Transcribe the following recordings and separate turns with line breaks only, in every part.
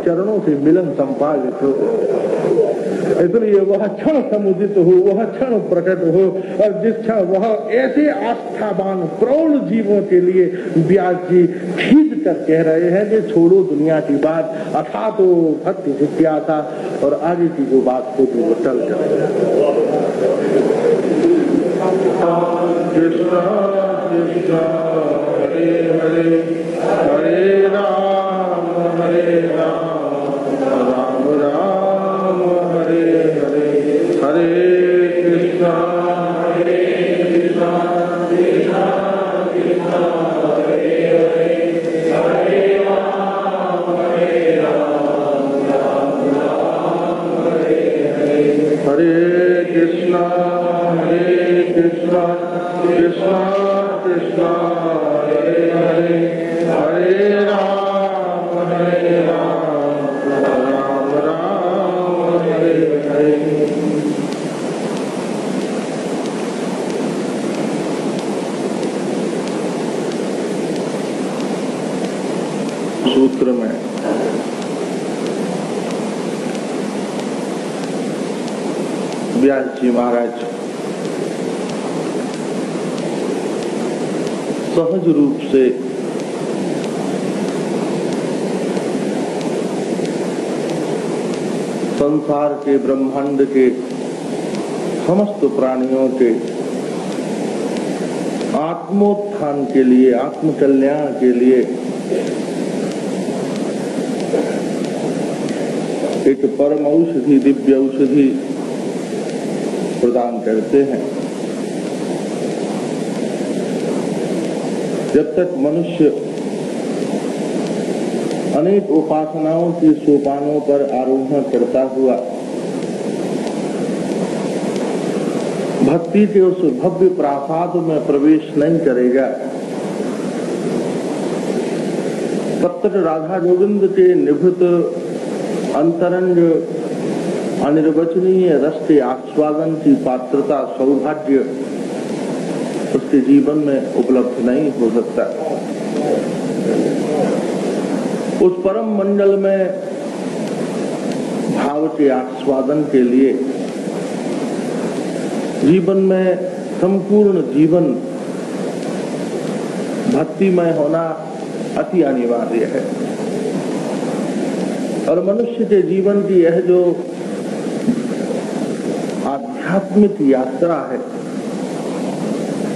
चरणों से मिलन संपादित हो। इसलिए वह क्षण समुदित हो, वह क्षण प्रकट हो, और जिस क्षण वह ऐसे आस्थावान प्रौढ़ जीवों के लिए व्यास जी खींच कर कह रहे हैं कि छोड़ो दुनिया की बात, अथा तो भक्ति जिज्ञासा, और आगे की जो बात होती वो चल जाए। कृष्ण कृष्ण हरे हरे, हरे राम राम राम हरे हरे, हरे कृष्ण हरे कृष्ण कृष्ण कृष्ण हरे हरे, हरे राम राम राम हरे हरे, हरे कृष्ण कृष्ण कृष्ण कृष्ण हरे हरे, हरे राम राम राम हरे हरे। सूत्र में व्यास जी महाराज सहज रूप से संसार के ब्रह्मांड के समस्त प्राणियों के आत्मोत्थान के लिए, आत्मकल्याण के लिए एक परम औषधि, दिव्य औषधि प्रदान करते हैं। जब तक मनुष्य अनेक उपासनाओं के सोपानों पर आरोहण करता हुआ भक्ति के उस भव्य प्रासाद में प्रवेश नहीं करेगा, तब तक राधा गोविंद के निभृत अंतरंग अनिर्वचनीय रस के आस्वादन की पात्रता, सौभाग्य उसके जीवन में उपलब्ध नहीं हो सकता। उस परम मंडल में भाव के आस्वादन के लिए जीवन में संपूर्ण जीवन भक्तिमय होना अति अनिवार्य है। और मनुष्य के जीवन की यह जो आध्यात्मिक यात्रा है,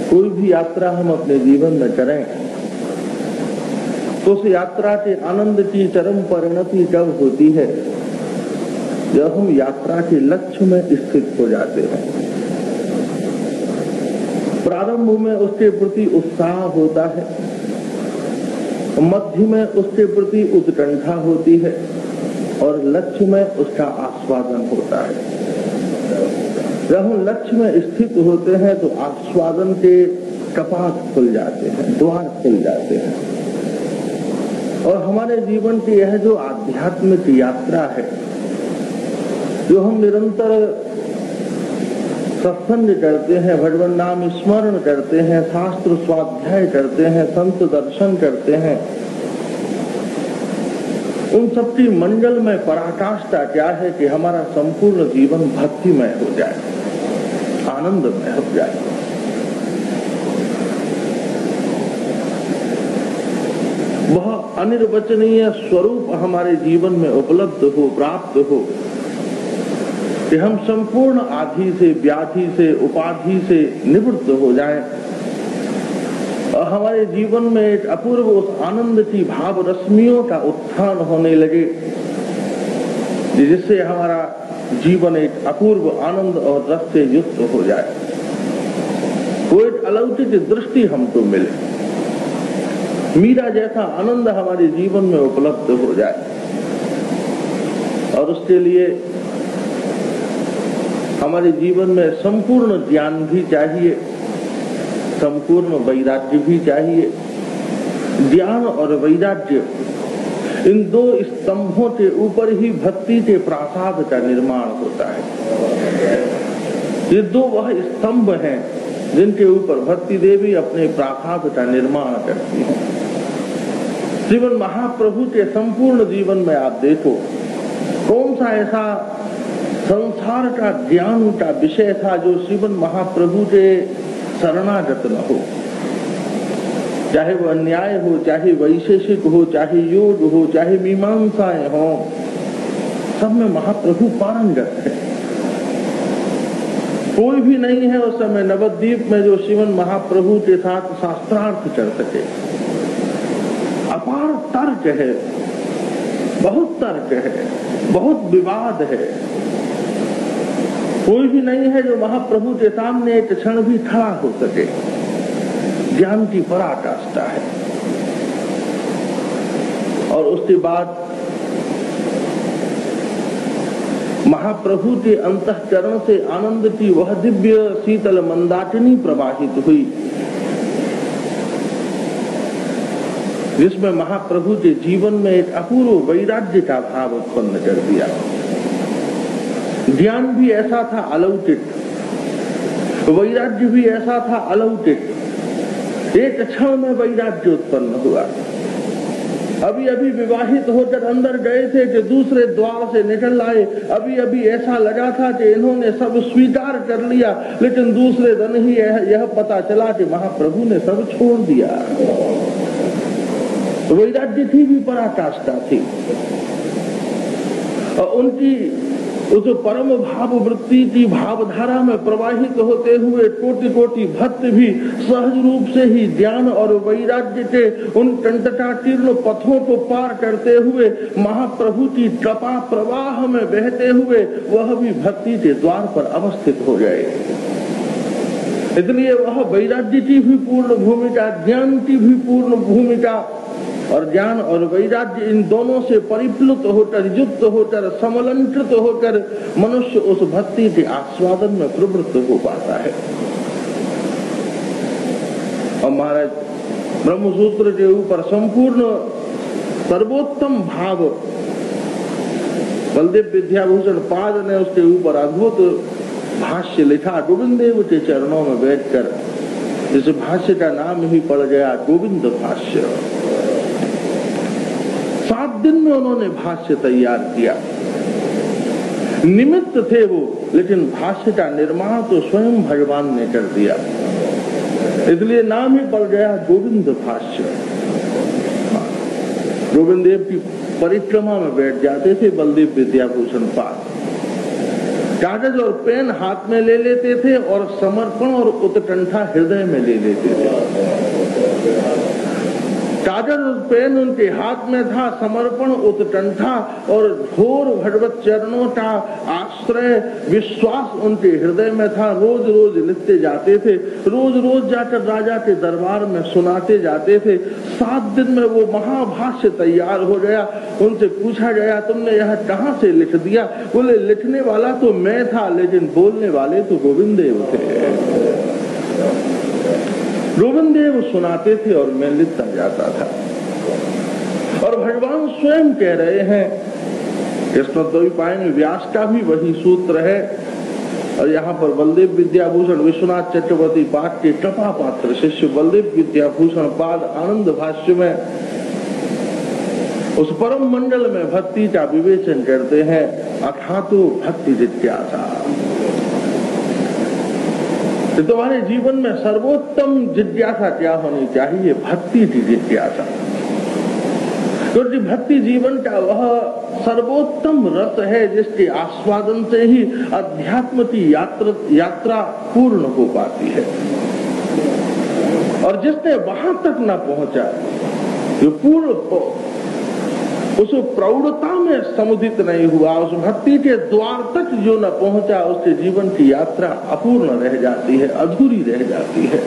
कोई भी यात्रा हम अपने जीवन में करें तो उस यात्रा के आनंद की चरम परिणति कब होती है? जब हम यात्रा के लक्ष्य में स्थित हो जाते हैं। प्रारंभ में उसके प्रति उत्साह होता है, मध्य में उसके प्रति उत्कंठा होती है, और लक्ष्य में उसका आस्वादन होता है। जब हम लक्ष्य में स्थित होते हैं तो आस्वादन के कपाट खुल जाते हैं, द्वार खुल जाते हैं, और हमारे जीवन की यह जो आध्यात्मिक यात्रा है, जो हम निरंतर सत्संग करते हैं, भगवान नाम स्मरण करते हैं, शास्त्र स्वाध्याय करते हैं, संत दर्शन करते हैं, उन सबकी मंडल में पराकाष्ठा क्या है कि हमारा संपूर्ण जीवन भक्तिमय हो जाए, आनंदमय हो जाए। वह अनिर्वचनीय स्वरूप हमारे जीवन में उपलब्ध हो, प्राप्त हो, कि हम संपूर्ण आधि से, व्याधि से, उपाधि से निवृत्त हो जाएं, और हमारे जीवन में एक अपूर्व उस आनंद की भाव रश्मियों का उत्थान होने लगे, जिससे हमारा जीवन एक अपूर्व आनंद और रस से युक्त हो जाए। वो एक अलौकिक दृष्टि हमको मिले, मीरा जैसा आनंद हमारे जीवन में उपलब्ध हो जाए। और उसके लिए हमारे जीवन में संपूर्ण ज्ञान भी चाहिए, संपूर्ण वैराग्य भी चाहिए। ज्ञान और वैराग्य, इन दो स्तंभों के ऊपर ही भक्ति के प्रासाद का निर्माण होता है। ये दो वह स्तंभ हैं जिनके ऊपर भक्ति देवी अपने प्रासाद का निर्माण करती है। श्रीमन महाप्रभु के संपूर्ण जीवन में आप देखो, कौन सा ऐसा संसार का ज्ञान का विषय था जो श्रीमन महाप्रभु के शरणागत न हो। चाहे वो अन्याय हो, चाहे वैशेषिक हो, चाहे योग हो, चाहे मीमांसाएं हो, सब में महाप्रभु पारंगत है। कोई भी नहीं है उस समय नवद्वीप में जो श्रीमन महाप्रभु के साथ शास्त्रार्थ कर सके। अपार तर्क है, बहुत तर्क है, बहुत विवाद है। कोई भी नहीं है जो महाप्रभु के सामने एक क्षण भी खड़ा हो सके। ज्ञान की पराकाष्ठा है। और उसके बाद महाप्रभु के अंतःकरण से आनंद की वह दिव्य शीतल मंदाकिनी प्रवाहित हुई, जिसमें महाप्रभु के जीवन में एक अपूर्व वैराग्य का भाव उत्पन्न कर दिया। ध्यान भी ऐसा था अलौकिक, वैराग्य भी ऐसा था अलौकिक। एक क्षण में वैराग्य उत्पन्न हुआ। अभी अभी विवाहित होकर अंदर गए थे कि दूसरे द्वार से निकल आए। अभी अभी ऐसा लगा था कि इन्होंने सब स्वीकार कर लिया, लेकिन दूसरे दिन ही यह पता चला कि महाप्रभु ने सब छोड़ दिया। वैराग्य की भी पराकाष्ठा थी। और उनकी उस परम भाव वृत्ति की भावधारा में प्रवाहित होते हुए कोटि कोटि भक्त भी सहज रूप से ही ज्ञान और वैराग्य के उन कंटकाकीर्ण पथों को पार करते हुए महाप्रभु की कृपा प्रवाह में बहते हुए वह भी भक्ति के द्वार पर अवस्थित हो गए। इसलिए वह वैराग्य की भी पूर्ण भूमिका, ज्ञान की भी पूर्ण भूमिका, और ज्ञान और वैराग्य इन दोनों से परिप्लुत होकर, युक्त होकर, समलंकृत होकर मनुष्य उस भक्ति के आस्वादन में प्रवृत्त हो पाता है। और महाराज ब्रह्मसूत्र के ऊपर संपूर्ण सर्वोत्तम भाव बलदेव विद्याभूषण पाद ने उसके ऊपर अद्भुत भाष्य लिखा गोविंद देव के चरणों में बैठकर। इस भाष्य का नाम ही पड़ गया गोविंद भाष्य। 7 दिन में उन्होंने भाष्य तैयार किया। निमित्त थे वो, लेकिन भाष्य का निर्माण तो स्वयं भगवान ने कर दिया। इसलिए नाम ही पड़ गया गोविंद भाष्य। गोविंद देव की परिक्रमा में बैठ जाते थे बलदेव विद्याभूषण पाद। कागज और पेन हाथ में ले लेते थे और समर्पण और उत्कंठा हृदय में ले लेते थे। कागज और पेन उनके हाथ में था, समर्पण उत्कंठा और घोर भगवत चरणों का आश्रय विश्वास उनके हृदय में था। रोज रोज लिखते जाते थे, रोज रोज जाकर राजा के दरबार में सुनाते जाते थे। 7 दिन में वो महाभाष्य तैयार हो गया। उनसे पूछा गया तुमने यह कहाँ से लिख दिया? बोले लिखने वाला तो मैं था, लेकिन बोलने वाले तो गोविंद देव थे। गोविंद देव सुनाते थे और मैं लिखता जाता था। और भगवान स्वयं कह रहे हैं, इसमें तो पाएंगे व्यास का भी वही सूत्र है। और यहाँ पर बलदेव विद्याभूषण विश्वनाथ चक्रवर्ती पाद के कृपा पात्र शिष्य बलदेव विद्याभूषण पाद आनंद भाष्य में उस परम मंडल में भक्ति का विवेचन करते हैं। अथातो भक्ति जिज्ञासा। तो तुम्हारे जीवन में सर्वोत्तम जिज्ञासा क्या होनी चाहिए? भक्ति की जिज्ञासा। क्योंकि भक्ति जीवन का वह सर्वोत्तम रस है जिसके आस्वादन से ही अध्यात्म की यात्रा पूर्ण हो पाती है। और जिसने वहां तक न पहुंचा, जो पूर्ण उस प्रौढ़ता में समुदित नहीं हुआ, उस भक्ति के द्वार तक जो न पहुंचा, उसके जीवन की यात्रा अपूर्ण रह जाती है, अधूरी रह जाती है।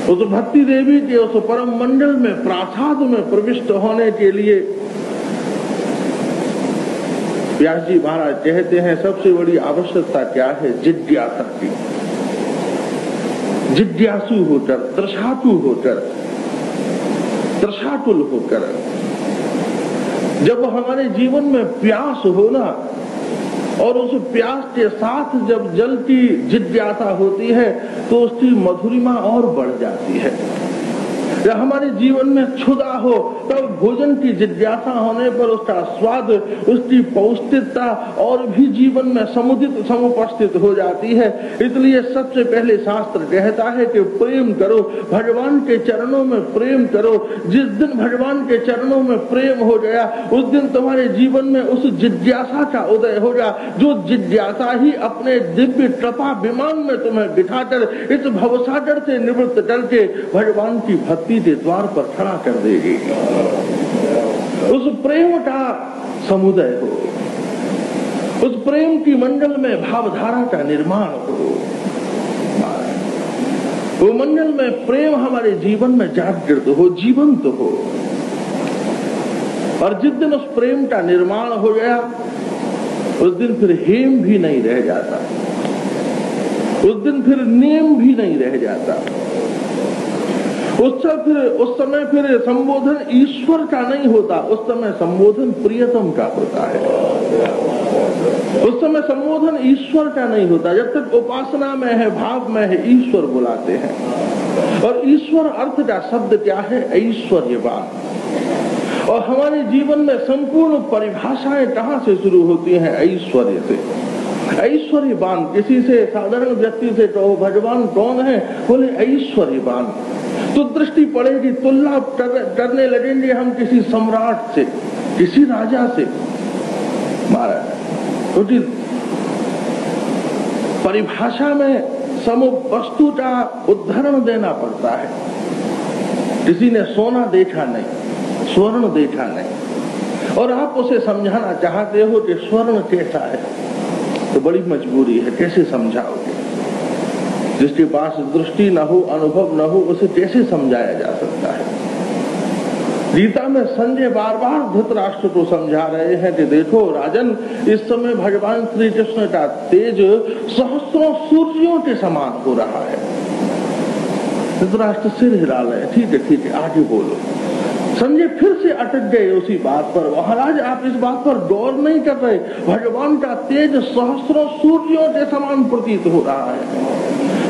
उस भक्ति देवी के उस परम मंडल में प्रासाद में प्रविष्ट होने के लिए व्यास जी महाराज कहते हैं सबसे बड़ी आवश्यकता क्या है? जिज्ञासा की। जिज्ञासु होकर, त्रसातु होकर, त्रसातुल होकर। जब हमारे जीवन में प्यास हो ना, और उस प्यास के साथ जब जल की जिज्ञासा होती है तो उसकी मधुरिमा और बढ़ जाती है। या हमारे जीवन में क्षुधा हो, तब भोजन की जिज्ञासा होने पर उसका स्वाद, उसकी पौष्टिकता और भी जीवन में समुपस्थित हो जाती है। इसलिए सबसे पहले शास्त्र कहता है कि प्रेम करो, भगवान के चरणों में प्रेम करो। जिस दिन भगवान के चरणों में प्रेम हो गया, उस दिन तुम्हारे जीवन में उस जिज्ञासा का उदय होगा, जो जिज्ञासा ही अपने दिव्य कृपा विमान में तुम्हें बिठाकर इस भवसागर से निवृत्त करके भगवान की भक्ति के द्वार पर खड़ा कर देगी। उस प्रेम का समुदय हो, उस प्रेम की मंडल में भावधारा का निर्माण हो, वो मंडल में प्रेम हमारे जीवन में जागृत हो, जीवंत हो। और जिस दिन उस प्रेम का निर्माण हो गया, उस दिन फिर हेम भी नहीं रह जाता, उस दिन फिर नियम भी नहीं रह जाता। उस समय फिर संबोधन ईश्वर का नहीं होता, उस समय संबोधन प्रियतम का होता है। उस समय संबोधन ईश्वर का नहीं होता। जब तक उपासना में है, भाव में है, ईश्वर बुलाते हैं। और ईश्वर अर्थ का शब्द क्या है? ऐश्वर्यवान। और हमारे जीवन में संपूर्ण परिभाषाएं कहां से शुरू होती हैं? ऐश्वर्य से। ऐश्वर्यवान, किसी से साधारण व्यक्ति से कहो भगवान कौन है, बोले ऐश्वर्यवान, तो दृष्टि पड़ेगी, तुलना करने लगेंगे हम किसी सम्राट से, किसी राजा से। महाराज, क्योंकि परिभाषा में वस्तु का उदाहरण देना पड़ता है। किसी ने सोना देखा नहीं, स्वर्ण देखा नहीं, और आप उसे समझाना चाहते हो कि स्वर्ण कैसा है, तो बड़ी मजबूरी है, कैसे समझाओगे? जिसके पास दृष्टि न हो, अनुभव न हो, उसे कैसे समझाया जा सकता है? गीता में संजय बार बार धृतराष्ट्र को समझा रहे हैं कि देखो राजन, इस समय भगवान श्री कृष्ण का तेज सहस्रों सूर्यों के समान हो रहा है। धृतराष्ट्र सिर हिला रहे, ठीक है आगे बोलो। संजय फिर से अटक गए उसी बात पर, महाराज आप इस बात पर गौर नहीं कर रहे, भगवान का तेज सहस्रों सूर्यों के समान प्रतीत हो रहा है।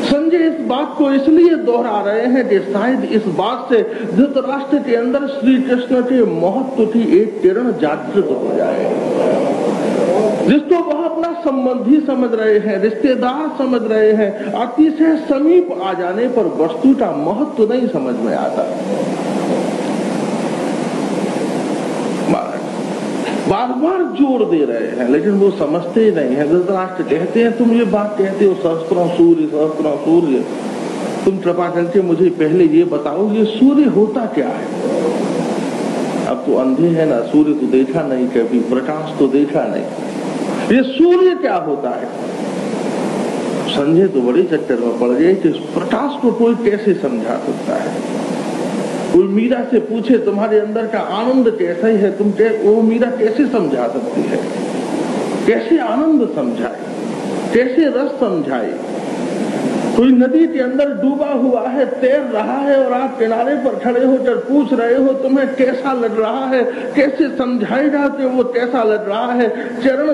संजय इस बात को इसलिए दोहरा रहे हैं कि शायद इस बात से धृतराष्ट्र के अंदर श्री कृष्ण के महत्व की एक किरण जागृत हो जाए, जिसको वह अपना संबंधी समझ रहे हैं, रिश्तेदार समझ रहे हैं। अतिशय समीप आ जाने पर वस्तु का महत्व नहीं समझ में आता। बार बार जोर दे रहे हैं, लेकिन वो समझते ही नहीं है। धृतराष्ट्र कहते हैं तुम ये बात कहते हो सहस्त्रों सूर्य, तुम कृपा करके मुझे पहले ये बताओ ये सूर्य होता क्या है? अब तो अंधे है ना, सूर्य तो देखा नहीं कभी, प्रकाश तो देखा नहीं, ये सूर्य क्या होता है? संजय तो बड़े चक्कर में पड़ गए कि प्रकाश को कोई कैसे समझा सकता है। कोई मीरा से पूछे तुम्हारे अंदर का आनंद कैसा ही है, वो मीरा कैसे समझा सकती है? कैसे आनंद समझाए, कैसे रस समझाए? कोई नदी के अंदर डूबा हुआ है, तैर रहा है, और आप किनारे पर खड़े होकर पूछ रहे हो तुम्हें कैसा लग रहा है, कैसे समझाएगा कि वो कैसा लग रहा है? चरण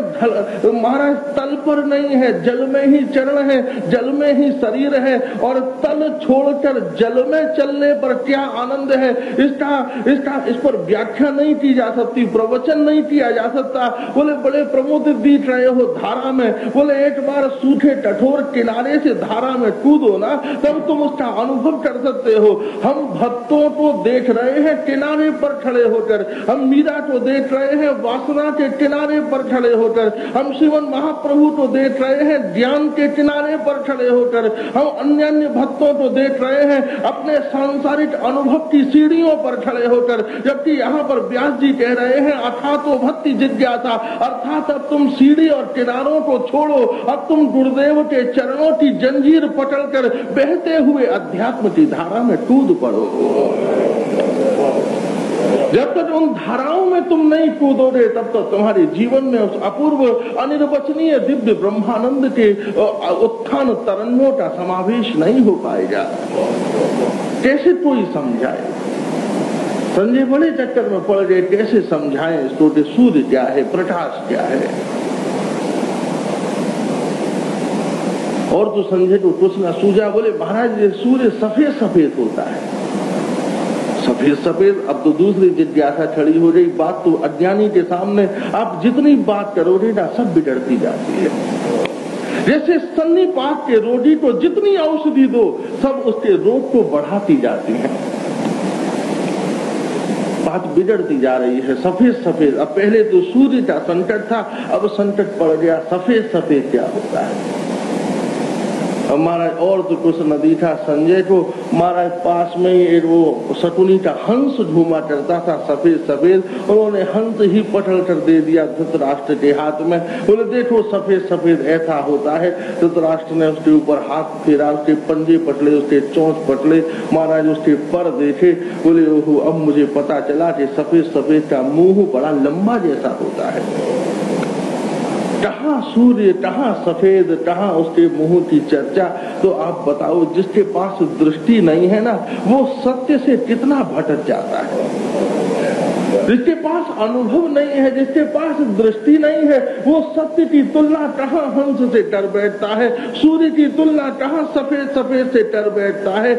महाराज तल पर नहीं है, जल में ही चरण है, जल में ही शरीर है, और तल छोड़कर जल में चलने पर क्या आनंद है, इस पर व्याख्या नहीं की जा सकती, प्रवचन नहीं किया जा सकता। बोले बड़े प्रमोदित दिख रहे हो धारा में, बोले एक बार सूखे कठोर किनारे से धारा में कूदो ना, तब तुम उसका अनुभव कर सकते हो। हम भक्तों को देख रहे हैं किनारे पर खड़े होकर, हम मीरा को देख रहे हैं वासना के किनारे पर खड़े होकर, हम श्रीमन महाप्रभु को देख रहे हैं ज्ञान के किनारे पर खड़े होकर, हम अन्य अन्य भक्तों को देख रहे हैं अपने सांसारिक अनुभव की सीढ़ियों पर खड़े होकर। जबकि यहाँ पर व्यास जी कह रहे हैं अथातो भक्ति जिज्ञासा, अर्थात अब तुम सीढ़ी और किनारों को छोड़ो, अब तुम गुरुदेव के चरणों की जंजीर पकड़कर बहते हुए अध्यात्म की धारा में कूद पड़ो। जब तक उन धाराओं में तुम नहीं कूदोगे, तब तक तुम्हारे जीवन में उस अपूर्व अनिर्वचनीय दिव्य ब्रह्मानंद के उत्थान तरंगों का समावेश नहीं हो पाएगा। कैसे कोई समझाए? संजय बड़े चक्कर में पड़ गए, कैसे समझाएं इसको कि सूर्य क्या है, प्रकाश क्या है? और तो संजय को कुछ न सूझा। बोले महाराज ये सूर्य सफेद सफेद होता है, फिर सफेद, अब तो दूसरी जिज्ञासा खड़ी हो गई। बात तो अज्ञानी के सामने आप जितनी बात करोगे ना सब बिगड़ती जाती है। जैसे सन्निपात के रोगी को जितनी औषधि दो सब उसके रोग को बढ़ाती जाती है। बात बिगड़ती जा रही है। सफेद सफेद, अब पहले तो सूर्य का संकट था, अब संकट पड़ गया सफेद सफेद क्या होता है। महाराज और तो कुछ नदी था, संजय को महाराज पास में ही एक वो शकुनी का हंस घूमा करता था सफेद सफेद, उन्होंने हंस ही पटल कर दे दिया धृतराष्ट्र के हाथ में। बोले देखो सफेद सफेद ऐसा होता है। धृतराष्ट्र ने उसके ऊपर हाथ फेरा, उसके पंजे पटले, उसके चोंच पटले, महाराज उसके पर देखे। बोले ओहो अब मुझे पता चला कि सफेद सफेद का मुंह बड़ा लंबा जैसा होता है। कहाँ सूर्य, कहाँ सफेद, कहाँ उसके मुंह की चर्चा। तो आप बताओ जिसके पास दृष्टि नहीं है ना वो सत्य से कितना भटक जाता है। जिसके पास अनुभव नहीं है, जिसके पास दृष्टि नहीं है, वो सत्य की तुलना कहाँ हंस से कर बैठता है, सूर्य की तुलना कहाँ सफेद सफेद से कर बैठता है।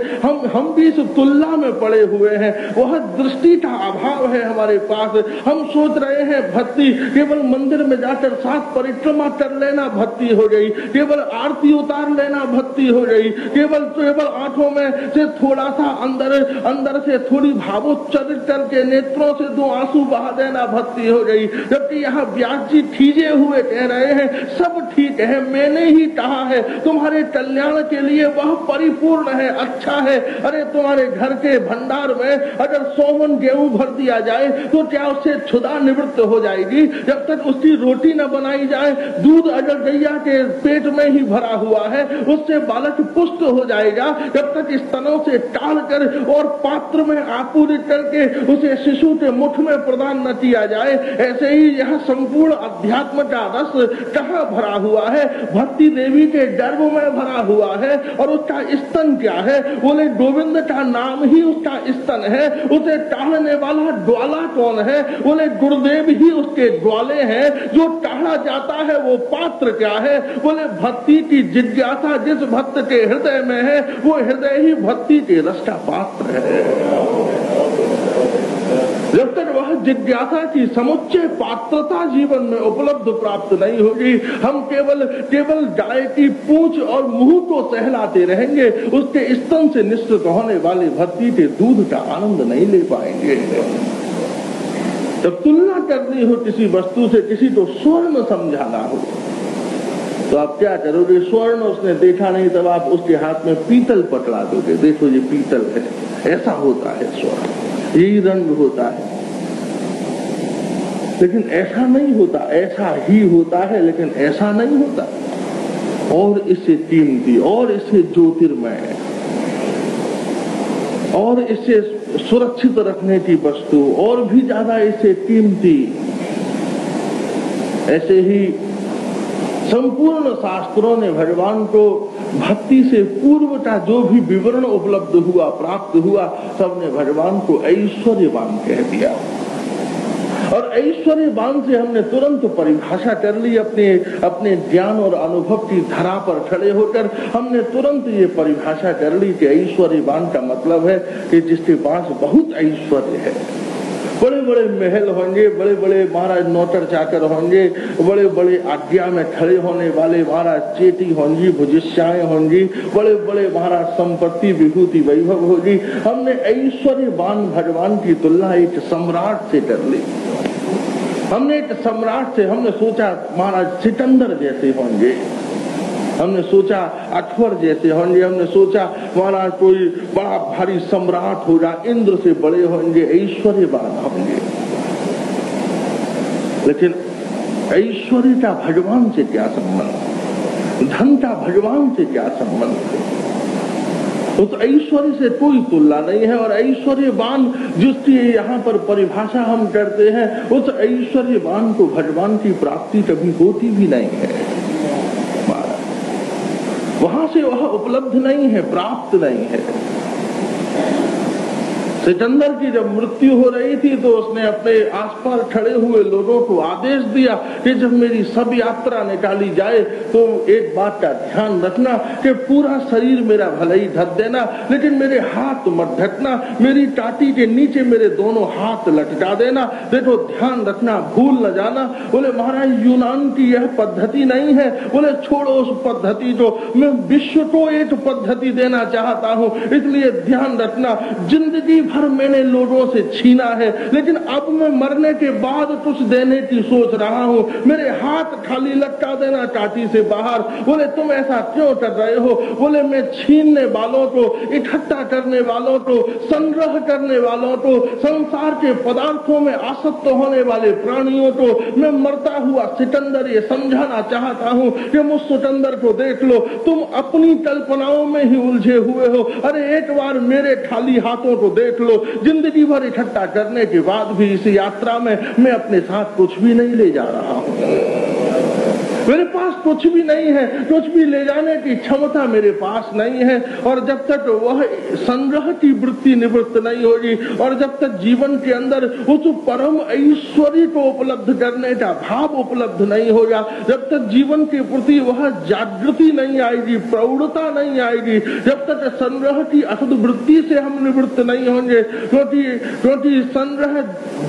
हम भी इस तुलना में पड़े हुए हैं। वह दृष्टि का अभाव है हमारे पास। हम सोच रहे हैं भक्ति केवल मंदिर में जाकर 7 परिक्रमा कर लेना भक्ति हो गई, केवल आरती उतार लेना भक्ति हो गई, केवल आंखों में से थोड़ा सा अंदर से थोड़ी भावोच्चरित करके नेत्रों से 2 आंसू बहा देना भक्ति हो गई। जबकि यहाँ व्यास जी खींचे हुए कह रहे हैं सब ठीक है, मैंने ही कहा है तुम्हारे कल्याण के लिए वह परिपूर्ण है, अच्छा है। अरे तुम्हारे घर के भंडार में अगर 100 मन गेहूं भर दिया जाए तो क्या उससे क्षुधा निवृत्त हो जाएगी? जब तक उसकी रोटी न बनाई जाए, दूध अगर गैया के पेट में ही भरा हुआ है उससे बालक पुष्ट हो जाएगा। जब तक स्तनों से टाल कर और पात्र में आपूरित करके उसे शिशु के मुख में प्रदान न किया जाए, ऐसे ही यह संपूर्ण अध्यात्म का रस कहाँ भरा हुआ है? भक्ति देवी के गर्भ में भरा हुआ है। और उसका स्तन क्या है? बोले गोविंद का नाम ही उसका स्तन है। उसे टालने वाला ग्वाला कौन है? बोले गुरुदेव ही उसके ग्वाले हैं। जो टाला जाता है वो पात्र क्या है? बोले भक्ति की जिज्ञासा जिस भक्त के हृदय में है वो हृदय ही भक्ति के रस का पात्र है। जब तक वह जिज्ञासा की समुच्चय पात्रता जीवन में उपलब्ध प्राप्त नहीं होगी, हम केवल गाय की पूंछ और मुंह को सहलाते रहेंगे, उसके स्तन से निश्चित होने वाले भक्ति के दूध का आनंद नहीं ले पाएंगे। जब तुलना करनी हो किसी वस्तु से, किसी को स्वर्ण समझाना हो तो आप क्या करोगे? स्वर्ण उसने देखा नहीं तब आप उसके हाथ में पीतल पकड़ा दोगे, देखो ये पीतल है, ऐसा होता है स्वर्ण, यही रंग होता है। लेकिन ऐसा नहीं होता, ऐसा ही होता है लेकिन ऐसा नहीं होता। और इससे कीमती, और इससे ज्योतिर्मय, और इससे सुरक्षित रखने की वस्तु, और भी ज्यादा इससे कीमती। ऐसे ही संपूर्ण शास्त्रों ने भगवान को भक्ति से पूर्व का जो भी विवरण उपलब्ध हुआ, प्राप्त हुआ, सबने भगवान को ऐश्वर्यवान कह दिया। और ऐश्वर्यवान से हमने तुरंत परिभाषा कर ली, अपने ज्ञान और अनुभव की धरा पर खड़े होकर हमने तुरंत ये परिभाषा कर ली कि ऐश्वर्यवान का मतलब है कि जिसके पास बहुत ऐश्वर्य है। बड़े बड़े महल होंगे, बड़े बड़े महाराज नौकर चाकर होंगे, बड़े बड़े आज्ञा में खड़े होने वाले महाराज चेटी होंगी, भुजिष्याएं होंगी, बड़े बड़े महाराज संपत्ति विभूति वैभव होगी। हमने ऐश्वर्यवान भगवान की तुलना एक सम्राट से कर ली। हमने एक सम्राट से, हमने सोचा महाराज सिकंदर जैसे होंगे, हमने सोचा अकबर जैसे होंगे, हमने सोचा महाराज कोई बड़ा भारी सम्राट होगा, इंद्र से बड़े होंगे, ऐश्वर्यवान होंगे। लेकिन ऐश्वर्य का भगवान से क्या संबंध? धन का भगवान से क्या संबंध? उस ऐश्वर्य से कोई तुलना नहीं है। और ऐश्वर्यवान जिसकी यहाँ पर परिभाषा हम करते हैं, उस ऐश्वर्यवान को भगवान की प्राप्ति कभी होती भी नहीं है। वहां से वह उपलब्ध नहीं है, प्राप्त नहीं है। सिकंदर की जब मृत्यु हो रही थी तो उसने अपने आसपास खड़े हुए लोगों को आदेश दिया कि जब मेरी सब यात्रा निकाली जाए तो एक बात का ध्यान रखना कि पूरा शरीर मेरा भले ही ढक देना, लेकिन मेरे हाथ मत ढकना, मेरी टाटी के नीचे मेरे दोनों हाथ लटका देना। देखो ध्यान रखना, भूल न जाना। बोले महाराज यूनान की यह पद्धति नहीं है। बोले छोड़ो उस पद्धति को, मैं विश्व को एक पद्धति देना चाहता हूँ, इसलिए ध्यान रखना। जिंदगी भर मैंने लोगों से छीना है, लेकिन अब मैं मरने के बाद कुछ देने की सोच रहा हूँ। मेरे हाथ खाली लटका देना टाटी से बाहर। बोले तुम ऐसा क्यों कर रहे हो? बोले मैं छीनने वालों को, इकट्ठा करने वालों को, संग्रह करने वालों को, संसार के पदार्थों में आसक्त होने वाले प्राणियों को मैं मरता हुआ सिकंदर ये समझाना चाहता हूँ कि मुझ सिकंदर को देख लो, तुम अपनी कल्पनाओं में ही उलझे हुए हो। अरे एक बार मेरे खाली हाथों को देख लो। जिंदगी भर इकट्ठा करने के बाद भी इस यात्रा में मैं अपने साथ कुछ भी नहीं ले जा रहा हूँ। मेरे पास कुछ भी नहीं है, कुछ भी ले जाने की क्षमता मेरे पास नहीं है। और जब तक वह संग्रह की वृत्ति निवृत्त नहीं होगी और जब तक जीवन के अंदर उस परम ऐश्वर्य को उपलब्ध करने का भाव उपलब्ध नहीं होगा, जब तक जीवन के प्रति वह जागृति नहीं आएगी, प्रौढ़ता नहीं आएगी, जब तक संग्रह की असद वृत्ति से हम निवृत्त नहीं होंगे, क्योंकि संग्रह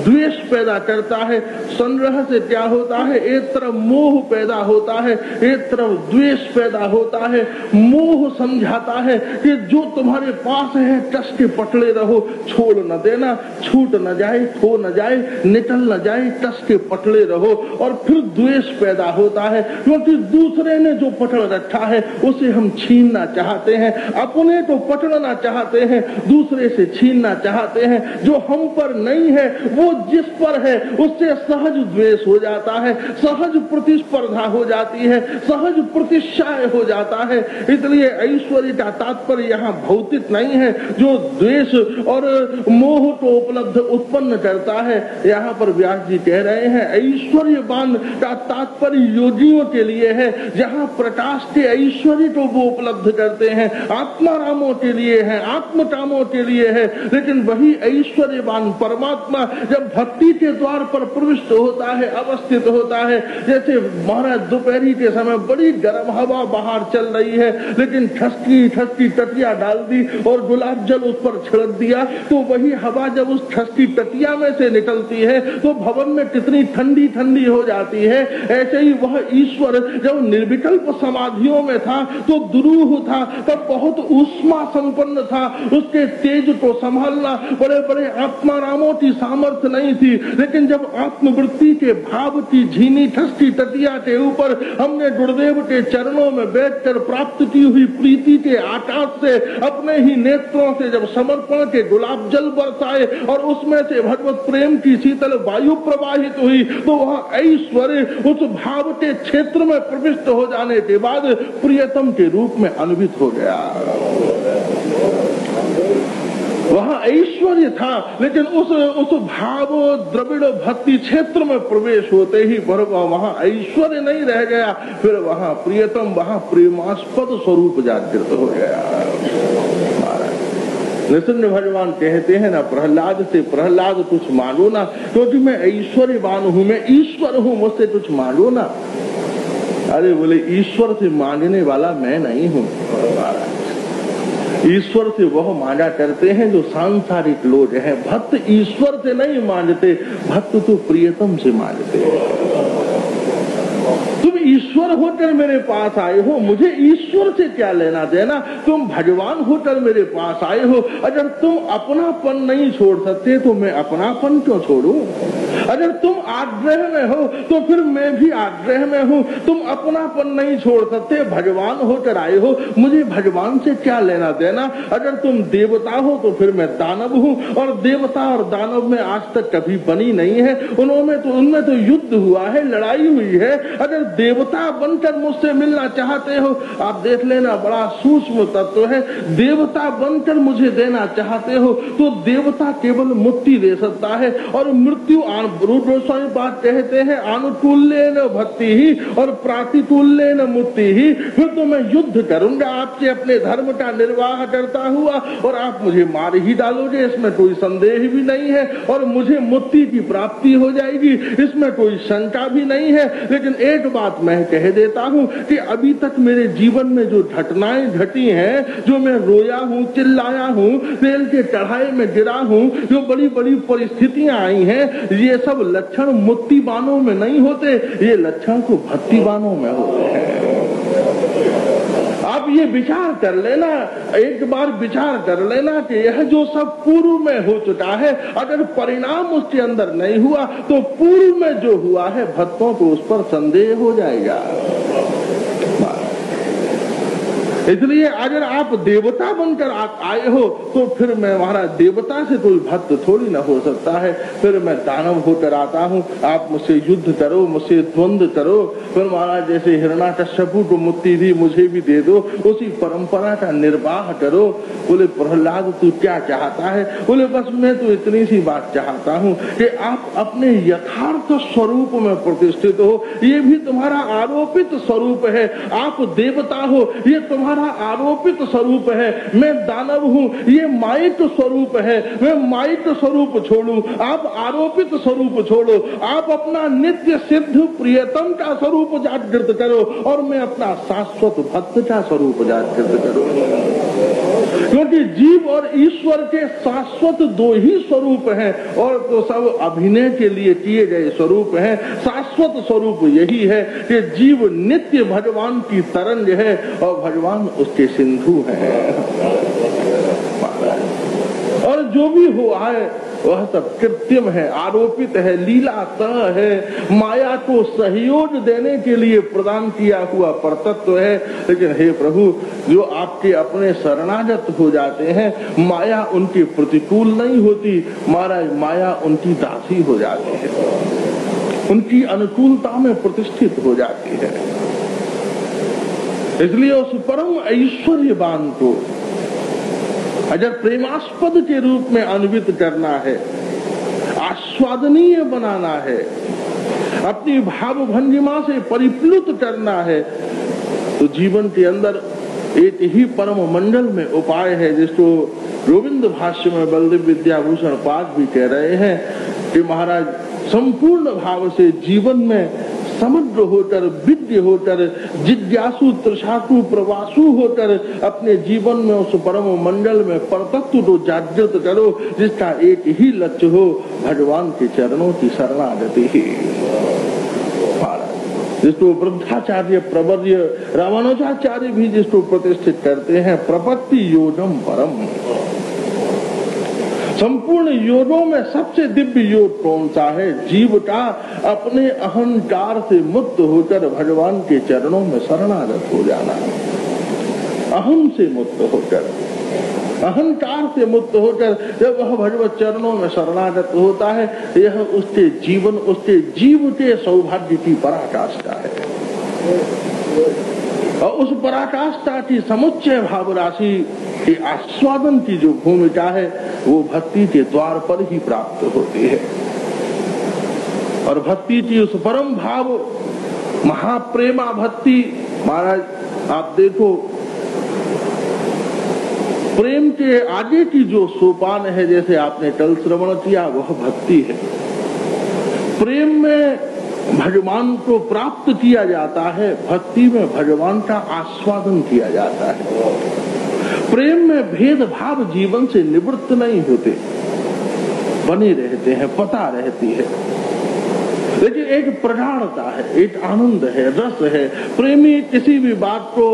द्वेष पैदा करता है। संग्रह से क्या होता है? एक तरफ मोह पैदा होता है, एक तरफ द्वेष पैदा होता है। मोह समझाता है कि जो तुम्हारे पास है कस के पकड़े रहो, छोड़ न देना, छूट न जाए, खो न जाए, निकल न जाए, कस के पकड़े रहो। और फिर द्वेष पैदा होता है, क्योंकि दूसरे ने जो पकड़ रखा है उसे हम छीनना चाहते हैं, अपने को पकड़ना चाहते हैं, दूसरे से छीनना चाहते हैं। जो हम पर नहीं है वो जिस पर है उससे सहज द्वेष हो जाता है, सहज प्रतिस्पर्धा हो जाती है, सहज प्रतिष्ठा हो जाता है। इसलिए ऐश्वर्य का तात्पर्य यहाँ भौतिक नहीं है जो द्वेष और मोह को उपलब्ध उत्पन्न करता है। यहाँ पर व्यास जी कह रहे हैं ऐश्वर्यवान का तात्पर्य योगियों के लिए है, जहाँ प्रकाश के ऐश्वर्य को वो उपलब्ध करते हैं, आत्मारामों के लिए है, आत्मकामों के लिए है। लेकिन वही ऐश्वर्यवान परमात्मा जब भक्ति के द्वार पर प्रविष्ट होता है, अवस्थित होता है, जैसे महाराज दोपहरी के समय बड़ी गर्म हवा बाहर चल रही है, लेकिन ठसकी ठसकी टटिया डाल दी और गुलाब जल उस पर छिड़क दिया, तो वही हवा जब उस ठसकी टटिया में से निकलती है तो भवन में कितनी ठंडी ठंडी हो जाती है। ऐसे ही वह ईश्वर जब निर्विकल्प समाधियों में था तो दुरूह था, तब बहुत ऊष्मा संपन्न था, उसके तेज को संभालना बड़े बड़े आत्मारामों की सामर्थ्य नहीं थी। लेकिन जब आत्मवृत्ति के भाव की झीनी ठसकी टटिया के ऊपर हमने गुरुदेव के चरणों में बैठकर प्राप्त की हुई प्रीति के आकाश से अपने ही नेत्रों से जब समर्पण के गुलाब जल बरसाए और उसमें से भगवत प्रेम की शीतल वायु प्रवाहित हुई, तो वह ऐश्वर्य उस भाव के क्षेत्र में प्रविष्ट हो जाने के बाद प्रियतम के रूप में अनुभूत हो गया। वहाँ ऐश्वर्य था, लेकिन उस भाव द्रविड़ भक्ति क्षेत्र में प्रवेश होते ही वहाँ ऐश्वर्य नहीं रह गया, फिर वहाँ प्रियतम, वहाँ प्रेमास्पद स्वरूप जागृत हो गया। नृसिंह भगवान कहते हैं ना, प्रहलाद से प्रहलाद कुछ मांगो ना, क्योंकि मैं ऐश्वर्यवान हूँ, मैं ईश्वर हूँ, मुझसे कुछ मांगो ना। अरे बोले ईश्वर से मांगने वाला मैं नहीं हूँ, ईश्वर से वह मांगा करते हैं जो सांसारिक लोग हैं। भक्त ईश्वर से नहीं मांगते, भक्त तो प्रियतम से मांगते हैं। तुम ईश्वर होकर मेरे पास आए हो, मुझे ईश्वर से क्या लेना देना? तुम भगवान होकर मेरे पास आए हो, अगर तुम अपनापन नहीं छोड़ सकते तो मैं अपनापन क्यों छोड़ूं? अगर तुम आग्रह में हो तो फिर मैं भी आग्रह में हूँ। तुम अपनापन नहीं छोड़ सकते, भगवान होकर आए हो, मुझे भगवान से क्या लेना देना? अगर तुम देवता हो तो फिर मैं दानव हूँ, और देवता और दानव में आज तक कभी बनी नहीं है। उनमें तो युद्ध हुआ है, लड़ाई हुई है। अगर देवता बनकर मुझसे मिलना चाहते हो, आप देख लेना, बड़ा सूक्ष्म तत्व है। देवता बनकर मुझे देना चाहते हो तो देवता केवल मुक्ति दे सकता है, और मृत्यु रूप गोस्वामी बात कहते हैं, अनुकूल्येन भक्ति ही और प्रातिकूल्येन मुक्ति ही। फिर तो मैं युद्ध करूंगा आपसे अपने धर्म का निर्वाह करता हुआ, और आप मुझे मार ही डालोगे, इसमें कोई संदेह भी नहीं है, और मुझे मुक्ति की प्राप्ति हो जाएगी, इसमें कोई शंका भी नहीं है। लेकिन एक बात मैं कह देता हूं कि अभी तक मेरे जीवन में जो घटनाएं घटी हैं, जो मैं रोया हूं, चिल्लाया हूं, तेल के कढ़ाई में गिरा हूं, जो बड़ी बड़ी परिस्थितियां आई हैं, ये सब लक्षण मुक्तिवानों में नहीं होते, ये लक्षण तो भक्तिवानों में होते हैं। आप ये विचार कर लेना, एक बार विचार कर लेना कि यह जो सब पूर्व में हो चुका है, अगर परिणाम उसके अंदर नहीं हुआ तो पूर्व में जो हुआ है भक्तों को उस पर संदेह हो जाएगा। इसलिए अगर आप देवता बनकर आए हो तो फिर मैं महाराज देवता से कोई भक्त थोड़ी ना हो सकता है, फिर मैं दानव होकर आता हूँ, आप मुझसे युद्ध करो, मुझसे द्वंद्व करो, फिर महाराज जैसे हिरण्याकश्यपु को मुक्ति दी मुझे भी दे दो, उसी परंपरा का निर्वाह करो। बोले प्रहलाद तू क्या चाहता है? बोले बस मैं तो इतनी सी बात चाहता हूँ कि आप अपने यथार्थ स्वरूप में प्रतिष्ठित हो, ये भी तुम्हारा आरोपित स्वरूप है। आप देवता हो, ये तुम्हारा आरोपित स्वरूप है। मैं दानव हूँ, ये माइक स्वरूप है, मैं माइक स्वरूप छोड़ू, आप आरोपित स्वरूप छोड़ो, आप अपना नित्य सिद्ध प्रियतम का स्वरूप जागृत करो, और मैं अपना शाश्वत भक्त का स्वरूप जागृत करो। क्योंकि जीव और ईश्वर के शाश्वत दो ही स्वरूप हैं, और तो सब अभिनय के लिए किए गए स्वरूप हैं। शाश्वत स्वरूप यही है कि जीव नित्य भगवान की तरंग है और भगवान उसके सिंधु हैं। और जो भी हुआ है वह सब कृत्रिम है, आरोपित है, लीलातः है, माया को सहयोग देने के लिए प्रदान किया हुआ परतत्व है। लेकिन हे प्रभु, जो आपके अपने शरणागत हो जाते हैं, माया उनकी प्रतिकूल नहीं होती, महाराज माया उनकी दासी हो जाती है, उनकी अनुकूलता में प्रतिष्ठित हो जाती है। इसलिए उस परम ऐश्वर्यवान को अगर प्रेमास्पद के रूप में अन्वित करना है, आस्वादनीय बनाना है, अपनी भाव भंगिमा से परिप्लुत करना है, तो जीवन के अंदर एक ही परम मंडल में उपाय है, जिसको गोविंद भाष्य में बलदेव विद्याभूषण पाद भी कह रहे हैं कि महाराज संपूर्ण भाव से जीवन में समग्र होकर, विद्य होकर, जिज्ञासु तृषासु प्रवासु होकर अपने जीवन में उस परम मंडल में परतत्व को जागृत करो, जिसका एक ही लक्ष्य हो, भगवान के चरणों की शरणागति ही। जिसको वृद्धाचार्य प्रवर्य रामानुजाचार्य भी जिसको प्रतिष्ठित करते हैं, प्रपत्ति योगम परम। संपूर्ण योगों में सबसे दिव्य योग कौन सा है? जीव का अपने अहंकार से मुक्त होकर भगवान के चरणों में शरणागत हो जाना। अहम से मुक्त होकर, अहंकार से मुक्त होकर जब वह भगवत चरणों में शरणागत होता है, यह उसके जीवन, उसके जीव के सौभाग्य की पराकाष्ठा है। और उस पराकाष्ठा की समुच्चय भाव राशि के आस्वादन की जो भूमिका है, वो भक्ति के द्वार पर ही प्राप्त होती है। और भक्ति की उस परम भाव महाप्रेमा भक्ति, महाराज आप देखो, प्रेम के आगे की जो सोपान है, जैसे आपने कल श्रवण किया, वह भक्ति है। प्रेम में भगवान को प्राप्त किया जाता है, भक्ति में भगवान का आस्वादन किया जाता है। प्रेम में भेदभाव जीवन से निवृत्त नहीं होते, बने रहते हैं, पता रहती है। लेकिन एक प्रगाढ़ता है, एक आनंद है, रस है। प्रेमी किसी भी बात को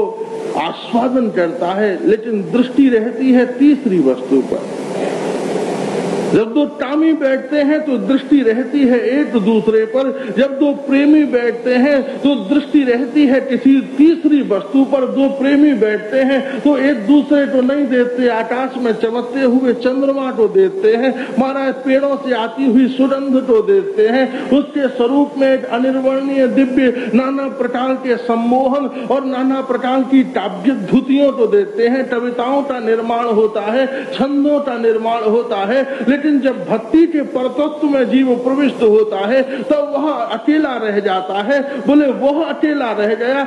आस्वादन करता है, लेकिन दृष्टि रहती है तीसरी वस्तु पर। जब दो कामी बैठते हैं तो दृष्टि रहती है एक दूसरे पर, जब दो प्रेमी बैठते हैं तो दृष्टि रहती है किसी तीसरी वस्तु पर। दो प्रेमी बैठते हैं तो एक दूसरे को नहीं देखते, आकाश में चमकते हुए चंद्रमा को देखते हैं, महाराज पेड़ों से आती हुई सुगंध को देखते हैं, उसके स्वरूप में एक अनिर्वर्णीय दिव्य नाना प्रकार के सम्मोहन और नाना प्रकार की काव्य धुतियों को देखते हैं। कविताओं का निर्माण होता है, छंदों का निर्माण होता है, लेकिन जब भक्ति के परतत्व में जीव प्रविष्ट होता है तो वह अकेला रह जाता है। बोले वह अकेला रह गया,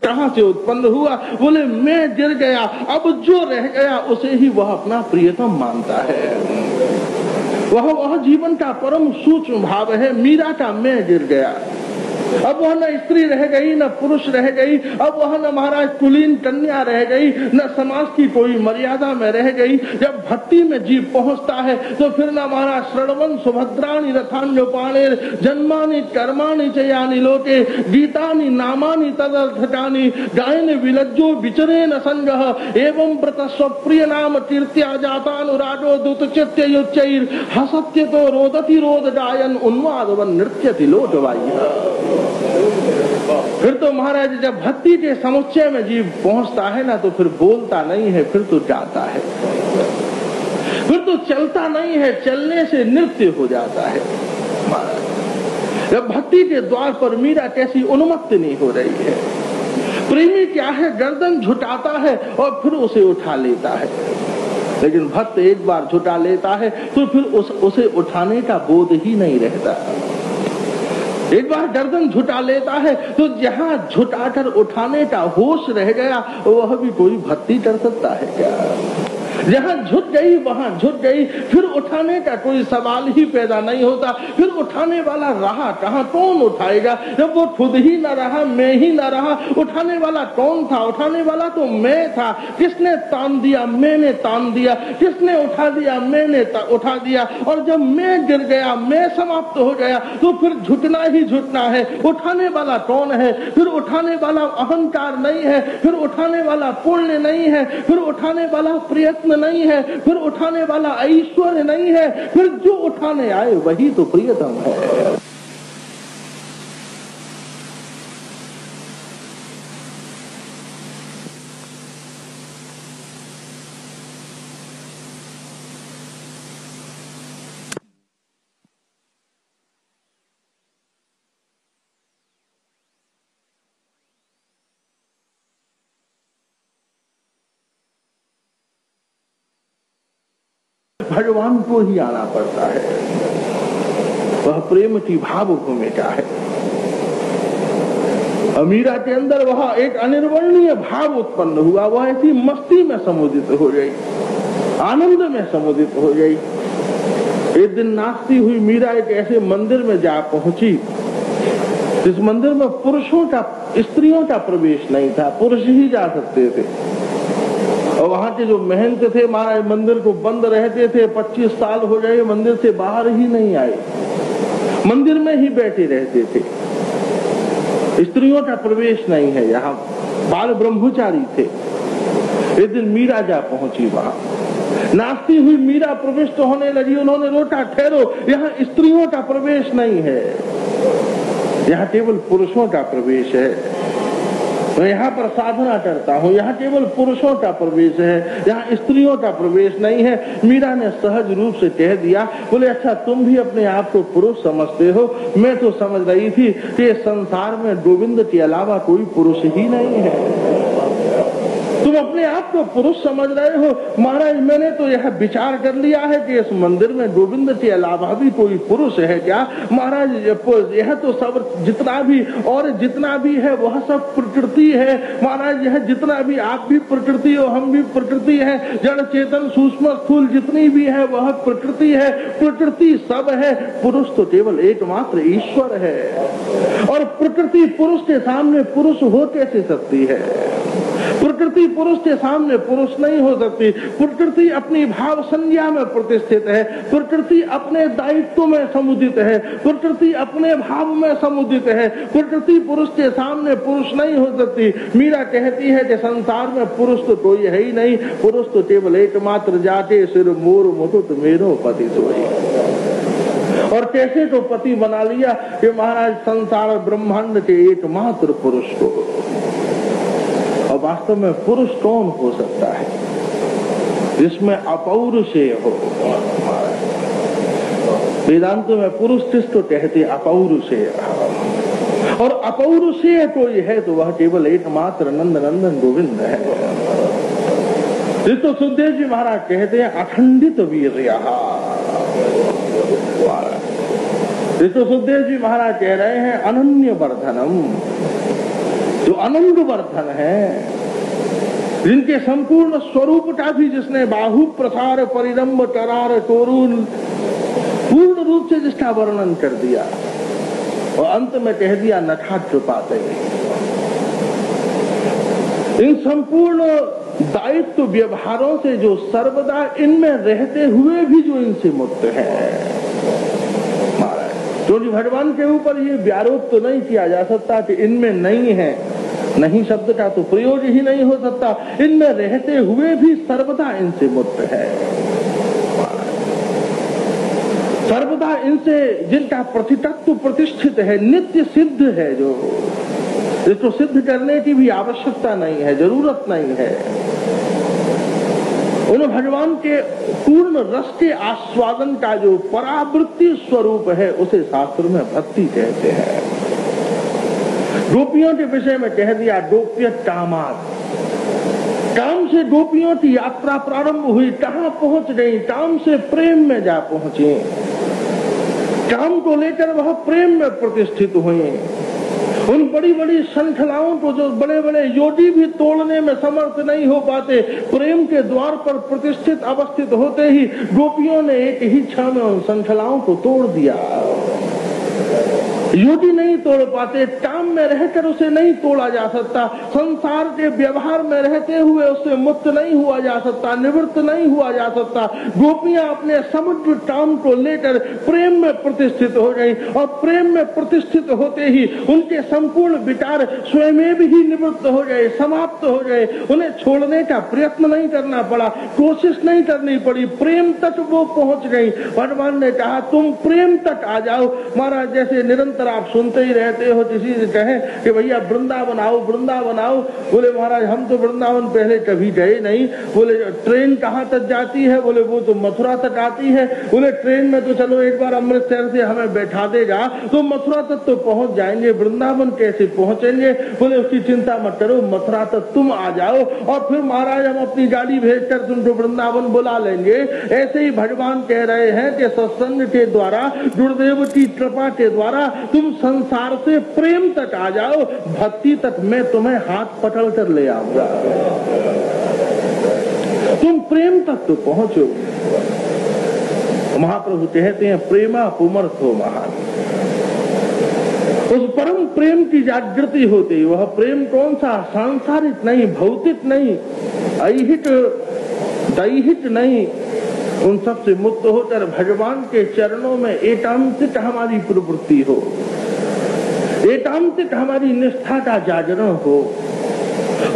कहां से उत्पन्न हुआ? बोले मैं गिर गया, अब जो रह गया उसे ही वह अपना प्रियतम मानता है। वह जीवन का परम सूक्ष्म भाव है। मीरा का मैं गिर गया, अब वह न स्त्री रह गई, न पुरुष रह गई, अब वह न महाराज कुलीन कन्या रह गई, न समाज की कोई मर्यादा में रह गई। जब भक्ति में जीव पहुंचता है तो फिर न महाराज श्रवण सुभद्राणी रथान्योपाणे जन्मानि कर्माणि च यानि लोके गीतानि नामानि तदर्थकानि गायन विलज्जो विचरे न संगः एवं व्रत स्वप्रिय नाम कीर्त्या जातानुरागो दूतचित्य युच्चैर हसत्य तो रोदति रोद गायन उन्मादवन नृत्यति लोटवाई। फिर तो महाराज जब भक्ति के समुच्चय में जीव पहुंचता है ना तो फिर बोलता नहीं है, फिर तो जाता है, फिर तो चलता नहीं है, चलने से नृत्य हो जाता है। जब भक्ति के द्वार पर मीरा कैसी उन्मत्त नहीं हो रही है। प्रेमी क्या है, गर्दन झुकाता है और फिर उसे उठा लेता है, लेकिन भक्त एक बार झुका लेता है तो फिर उसे उठाने का बोध ही नहीं रहता। एक बार गर्दन झुका लेता है तो जहां झुकाकर उठाने का होश रह गया वह भी कोई भक्ति कर सकता है क्या? जहां झुक गई वहां झुक गई, फिर उठाने का कोई सवाल ही पैदा नहीं होता। फिर उठाने वाला रहा कहां? कौन उठाएगा? जब वो खुद ही न रहा, मैं ही न रहा, उठाने वाला कौन था? उठाने वाला तो मैं था। किसने तान दिया? मैंने तान दिया। किसने उठा दिया? मैंने उठा दिया। और जब मैं गिर गया, मैं समाप्त हो गया, तो फिर झुकना ही झुकना है। उठाने वाला कौन है? फिर उठाने वाला अहंकार नहीं है, फिर उठाने वाला पुण्य नहीं है, फिर उठाने वाला प्रयत्न नहीं है, फिर उठाने वाला ऐश्वर्य नहीं है, फिर जो उठाने आए वही तो प्रियतम है। भगवान को ही आना पड़ता है। वह प्रेम की भाव भूमिका है। मीरा के अंदर वह एक अनिर्वर्णनीय भाव उत्पन्न हुआ। वह ऐसी मस्ती में समुदित हो गई, आनंद में समुदित हो गई। एक दिन नाचती हुई मीरा एक ऐसे मंदिर में जा पहुंची जिस मंदिर में पुरुषों का, स्त्रियों का प्रवेश नहीं था, पुरुष ही जा सकते थे। और वहां के जो महंत थे महाराज मंदिर को बंद रहते थे, 25 साल हो गए मंदिर से बाहर ही नहीं आए, मंदिर में ही बैठे रहते थे। स्त्रियों का प्रवेश नहीं है, यहाँ बाल ब्रह्मचारी थे। एक दिन मीरा जा पहुंची वहां, नाचती हुई मीरा प्रविष्ट होने लगी। उन्होंने रोका, ठहरो, यहाँ स्त्रियों का प्रवेश नहीं है, यहाँ केवल पुरुषों का प्रवेश है। मैं यहाँ पर साधना करता हूँ, यहाँ केवल पुरुषों का प्रवेश है, यहाँ स्त्रियों का प्रवेश नहीं है। मीरा ने सहज रूप से कह दिया, बोले अच्छा तुम भी अपने आप को पुरुष समझते हो? मैं तो समझ रही थी कि संसार में गोविंद के अलावा कोई पुरुष ही नहीं है। तुम अपने आप को पुरुष समझ रहे हो? महाराज मैंने तो यह विचार कर लिया है कि इस मंदिर में गोविंद के अलावा भी कोई पुरुष है क्या? महाराज यह तो सब जितना भी और जितना भी है वह सब प्रकृति है। महाराज यह जितना भी, आप भी प्रकृति हो, हम भी प्रकृति है, जड़ चेतन सूक्ष्म स्थूल जितनी भी है वह प्रकृति है। प्रकृति सब है, पुरुष तो केवल एकमात्र ईश्वर है। और प्रकृति पुरुष के सामने पुरुष हो कैसे सकती है? प्रकृति पुरुष के सामने पुरुष नहीं हो सकती। प्रकृति अपनी भाव संज्ञा में प्रतिष्ठित है, प्रकृति अपने दायित्व में समुदित है, प्रकृति अपने भाव में समुदित है। प्रकृति पुरुष के सामने पुरुष नहीं हो सकती। मीरा कहती है कि संसार में पुरुष तो कोई है ही नहीं, पुरुष तो केवल एकमात्र जाके सिर मोर मुकुट मेरो पति सोई। और कैसे तो पति बना लिया कि महाराज संसार ब्रह्मांड के एकमात्र पुरुष को। और वास्तव में पुरुष कौन हो सकता है जिसमें अपौरुषेय हो? वेदांत में पुरुष किसको कहते? अपौरुषेय। और अपौरुषेय कोई है तो वह केवल एकमात्र नंद नंदन गोविंद है। तो सुखदेव जी महाराज कहते हैं अखंडित वीर्य। तो सुखदेव जी महाराज कह रहे हैं अनन्य वर्धनम, जो अनंत वर्धन है, जिनके संपूर्ण स्वरूप का भी जिसने बाहु प्रसार परिरंभ टरार टोरूल पूर्ण रूप से जिसका वर्णन कर दिया और अंत में कह दिया नठाठ पाते। इन संपूर्ण दायित्व व्यवहारों से जो सर्वदा इनमें रहते हुए भी जो इनसे मुक्त है, क्योंकि भगवान के ऊपर ये व्यारोप तो नहीं किया जा सकता कि इनमें नहीं है, नहीं शब्द का तो प्रयोग ही नहीं हो सकता, इनमें रहते हुए भी सर्वदा इनसे मुक्त है। सर्वदा इनसे जिनका प्रतितत्व प्रतिष्ठित है, नित्य सिद्ध है, जो इसको सिद्ध करने की भी आवश्यकता नहीं है, जरूरत नहीं है। उन भगवान के पूर्ण रस के आस्वादन का जो परावृत्ति स्वरूप है उसे शास्त्र में भक्ति कहते हैं। गोपियों के विषय में कह दिया गोप्य कामात, काम से गोपियों की यात्रा प्रारंभ हुई, कहाँ पहुंच गई, काम से प्रेम में जा पहुंची, काम को लेकर वह प्रेम में प्रतिष्ठित हुई। उन बड़ी बड़ी श्रृंखलाओं को जो बड़े बड़े योगी भी तोड़ने में समर्थ नहीं हो पाते, प्रेम के द्वार पर प्रतिष्ठित अवस्थित होते ही गोपियों ने एक ही क्षण में उन श्रृंखलाओं को तोड़ दिया। योगी नहीं तोड़ पाते, काम में रहकर उसे नहीं तोड़ा जा सकता, संसार के व्यवहार में रहते हुए उससे मुक्त नहीं हुआ जा सकता, निवृत्त नहीं हुआ जा सकता। गोपियां अपने समुद्र काम को लेकर प्रेम में प्रतिष्ठित हो गई और प्रेम में प्रतिष्ठित होते ही उनके संपूर्ण विकार स्वयं ही निवृत्त हो गए, समाप्त हो गए। उन्हें छोड़ने का प्रयत्न नहीं करना पड़ा, कोशिश नहीं करनी पड़ी, प्रेम तक वो पहुंच गई। भगवान ने कहा तुम प्रेम तक आ जाओ। महाराज जैसे निरंतर आप सुनते ही रहते हो, किसी से कहे कि भैया वृंदावन आओ, वृंदावन आओ, बोले महाराज हम तो वृंदावन पहले कभी गए नहीं। बोले ट्रेन कहाँ तक जाती है? बोले वो तो मथुरा तक आती है। बोले ट्रेन में तो चलो एक बार अमृतसर से हमें बैठा देगा तो मथुरा तक तो पहुंच जाएंगे, वृंदावन कैसे पहुंचेंगे? बोले उसकी चिंता मत करो, मथुरा तक तुम आ जाओ और फिर महाराज हम अपनी गाड़ी भेजकर तुमको वृंदावन बुला लेंगे। ऐसे ही भगवान कह रहे हैं कि सत्संग के द्वारा, गुरुदेव की कृपा के द्वारा तुम संसार से प्रेम तक आ जाओ, भक्ति तक मैं तुम्हें हाथ पकड़ कर ले आऊंगा। तुम प्रेम तक तो पहुंचो। महाप्रभु कहते हैं प्रेमा पुमर्थो महान। उस परम प्रेम की जागृति होती, वह प्रेम कौन सा? सांसारिक नहीं, भौतिक नहीं, ऐहिक दैहिक नहीं, उन सब से मुक्त होकर भगवान के चरणों में एकांतिक हमारी प्रवृत्ति हो, एकांतिक हमारी निष्ठा का जागरण हो।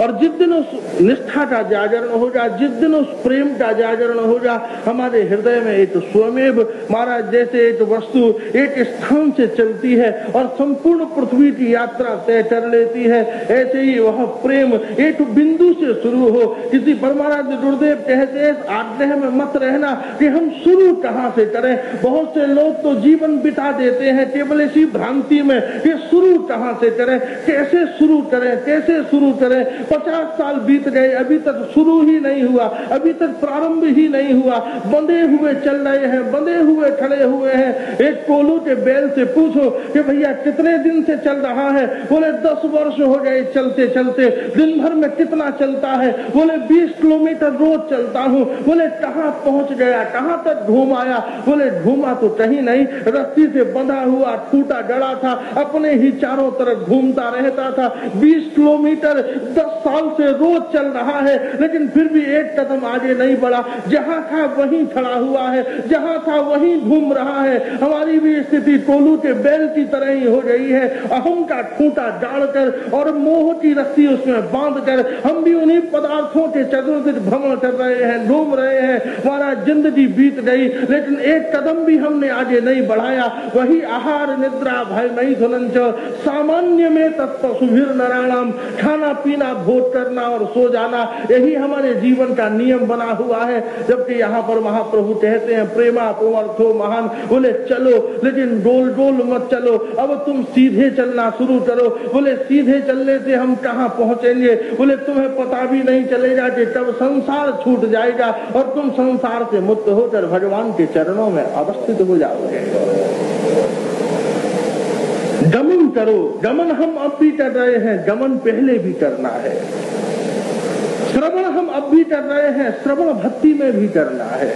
और जिस दिन उस निष्ठा का जागरण हो जा, जिस दिन उस प्रेम का जागरण हो जा, हमारे हृदय में एक स्वयमेव महाराज जैसे एक वस्तु एक स्थान से चलती है और संपूर्ण पृथ्वी की यात्रा तय कर लेती है, ऐसे ही वह प्रेम एक बिंदु से शुरू हो। किसी पर महाराज गुरुदेव कहते हैं आग्रह में मत रहना कि हम शुरू कहाँ से करें। बहुत से लोग तो जीवन बिता देते हैं केवल इसी भ्रांति में कि शुरू कहाँ से करें, कैसे शुरू करें, कैसे शुरू करें। 50 साल बीत गए, अभी तक शुरू ही नहीं हुआ, अभी तक प्रारंभ ही नहीं हुआ, बंधे हुए चल रहे हैं, बंधे हुए खड़े हुए हैं। एक कोलू के बैल से पूछो कि भैया कितने दिन से चल रहा है? बोले 10 वर्ष हो गए चलते चलते। दिन भर में कितना चलता है? बोले 20 किलोमीटर रोज चलता हूँ। बोले कहाँ पहुँच गया, कहाँ तक घूम आया? बोले घूमा तो कहीं नहीं, रस्सी से बंधा हुआ टूटा गड़ा था, अपने ही चारों तरफ घूमता रहता था। 20 किलोमीटर 10 साल से रोज चल रहा है, लेकिन फिर भी एक कदम आगे नहीं बढ़ा। जहाँ था वहीं खड़ा हुआ है, जहाँ था वहीं घूम रहा है। हमारी भी स्थिति कोलू के बैल की तरह ही हो गई है। अहम का खूंटा डालकर और मोह की रस्सी उसमें बांधकर हम भी उन्हीं पदार्थों के चतुर्दिक भ्रमण कर रहे हैं, घूम रहे हैं। हमारा जिंदगी बीत गई, लेकिन एक कदम भी हमने आगे नहीं बढ़ाया। वही आहार निद्रा भय मई धुनंच सामान्य में तत्व सुभीर नारायणम, खाना पीना भोग भोज करना और सो जाना, यही हमारे जीवन का नियम बना हुआ है। जबकि यहाँ पर महाप्रभु कहते हैं प्रेमा पुमर्थो महान, बोले चलो लेकिन डोल डोल मत चलो, अब तुम सीधे चलना शुरू करो। बोले सीधे चलने से हम कहाँ पहुंचेंगे? बोले तुम्हें पता भी नहीं चलेगा कि कब संसार छूट जाएगा और तुम संसार से मुक्त होकर भगवान के चरणों में अवस्थित हो जाओगे। गमन करो, गमन हम अब भी कर रहे हैं, गमन पहले भी करना है। श्रवण हम अब भी कर रहे हैं, श्रवण भक्ति में भी करना है।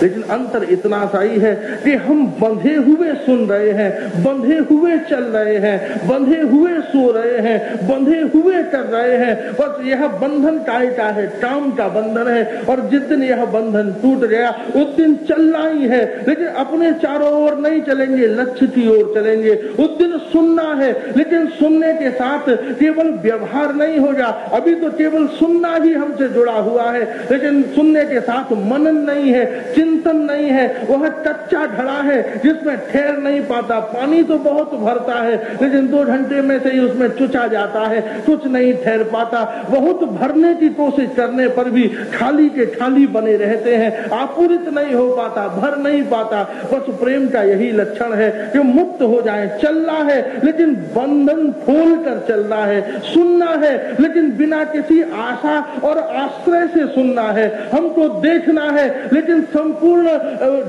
लेकिन अंतर इतना सा ही है कि हम बंधे हुए सुन रहे हैं, बंधे हुए चल रहे हैं, बंधे हुए सो रहे हैं, बंधे हुए कर रहे हैं। बस यह बंधन काय का है? काम का बंधन है। और जिस दिन यह बंधन टूट गया उस दिन चलना ही है, लेकिन अपने चारों ओर नहीं चलेंगे, लक्ष्य की ओर चलेंगे। उस दिन सुनना है, लेकिन सुनने के साथ केवल व्यवहार नहीं होगा। अभी तो केवल सुनना ही हमसे जुड़ा हुआ है, लेकिन सुनने के साथ मनन नहीं है, चिंतन नहीं है। वह कच्चा घड़ा है जिसमें ठहर नहीं पाता। पानी तो बहुत भरता है, लेकिन 2 घंटे में से ही उसमें चुचा जाता है, कुछ नहीं ठहर पाता। बहुत भरने की कोशिश करने पर भी खाली के खाली बने रहते हैं, आपूरित नहीं हो पाता, भर नहीं पाता। बस प्रेम का यही लक्षण है कि मुक्त हो जाए। चलना है लेकिन बंधन खोल कर चलना है, सुनना है लेकिन बिना किसी आशा और आश्रय से सुनना है। हमको देखना है लेकिन संपूर्ण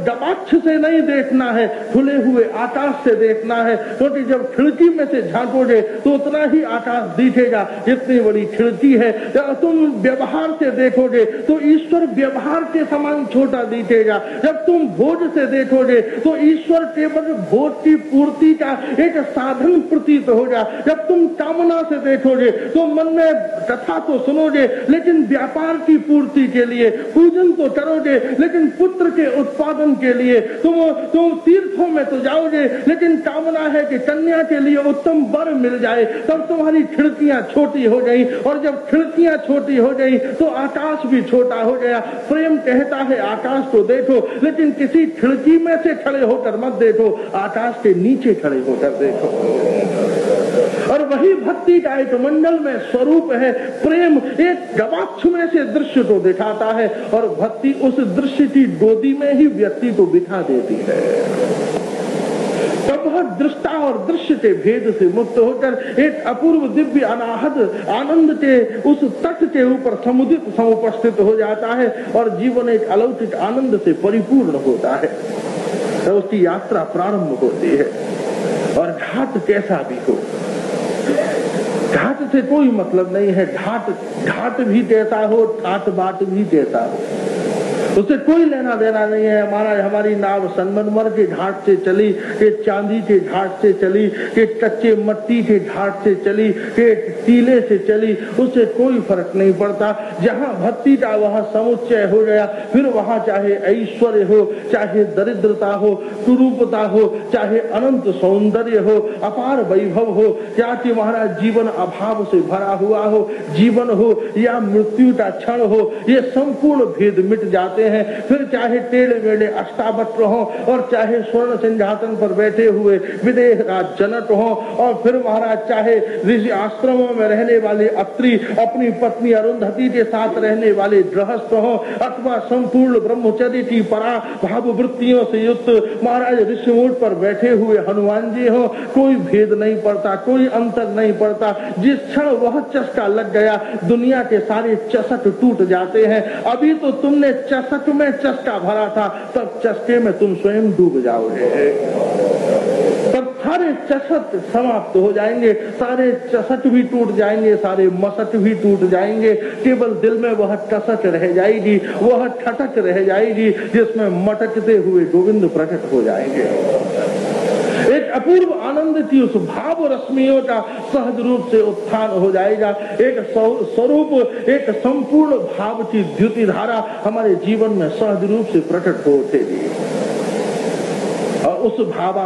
गवाक्ष से नहीं देखना है, खुले हुए आकाश से देखना है। क्योंकि जब खिड़की में से झांकोगे तो उतना ही आकाश दिखेगा जितनी बड़ी खिड़की है। जब तुम व्यवहार से देखोगे तो ईश्वर व्यवहार के समान छोटा दिखेगा। जब तुम भोज से देखोगे तो ईश्वर केवल भोज की पूर्ति का एक साधन प्रतीत होगा। जब तुम कामना से देखोगे तो मन में कथा तो सुनोगे लेकिन व्यापार की पूर्ति के लिए, पूजन तो करोगे लेकिन पुत्र के उत्पादन के लिए। तुम तीर्थों में तो जाओगे लेकिन कामना है कि कन्या के लिए उत्तम वर मिल जाए। तब तुम्हारी खिड़कियां छोटी हो गई, और जब खिड़कियां छोटी हो गई तो आकाश भी छोटा हो गया। प्रेम कहता है आकाश को देखो, लेकिन किसी खिड़की में से खड़े होकर मत देखो, आकाश के नीचे खड़े होकर देखो। और वही भक्ति का एक मंडल में स्वरूप है। प्रेम एक गवाक्ष में से दृश्य को दिखाता है, और भक्ति उस दृश्य की गोदी में ही व्यक्ति को बिठा देती है। तब वह दृष्टा और दृश्य के भेद से मुक्त होकर एक अपूर्व दिव्य अनाहत आनंद के उस तट के ऊपर समुदित समुपस्थित हो जाता है, और जीवन एक अलौकिक आनंद से परिपूर्ण होता है। तो उसकी यात्रा प्रारंभ होती है। और घाट कैसा भी हो, घाट से कोई मतलब नहीं है। घाट भी कैसा हो, ठाट बाट भी कैसा हो, उससे कोई लेना देना नहीं है। हमारी नाव संगमरमर के घाट से चली, कि चांदी के घाट से चली, कि कच्चे मट्टी के घाट से चली, कि टीले से चली, उससे कोई फर्क नहीं पड़ता। जहाँ भक्ति का वहाँ समुच्चय हो गया, फिर वहाँ चाहे ऐश्वर्य हो, चाहे दरिद्रता हो, कुरूपता हो, चाहे अनंत सौंदर्य हो, अपार वैभव हो, चाहे महाराज जीवन अभाव से भरा हुआ हो, जीवन हो या मृत्यु का क्षण हो, ये संपूर्ण भेद मिट जाते हैं। फिर चाहे टेढ़े मेढ़े अष्टावक्र हो, और चाहे स्वर्ण सिंहासन पर बैठे हुए विदेह का जनक हो, और फिर महाराज चाहे ऋषि आश्रमों में रहने वाले अत्रि अपनी पत्नी अरुंधति के साथ रहने वाले गृहस्थ हो, अथवा संपूर्ण ब्रह्मचर्य की परा भाव वृत्तियों से युक्त महाराज ऋषिमूट पर बैठे हुए हनुमान जी हो, कोई भेद नहीं पड़ता, कोई अंतर नहीं पड़ता। जिस क्षण वह चस्का लग गया, दुनिया के सारे चस्क टूट जाते हैं। अभी तो तुमने चस्क में चस्का भरा था, तब चस्के में तुम स्वयं डूब जाओगे। तब सारे चस्क समाप्त हो जाएंगे, सारे चस्क भी टूट जाएंगे, सारे मसक भी टूट जाएंगे। केवल दिल में वह टसक रह जाएगी, वह ठटक रह जाएगी, जिसमें मटकते हुए गोविंद प्रकट हो जाएंगे। एक अपूर्व आनंद की उस भाव रश्मियों का सहज रूप से उत्थान हो जाएगा। एक स्वरूप, एक संपूर्ण भाव की द्युति धारा हमारे जीवन में सहज रूप से प्रकट हो उठेगी। और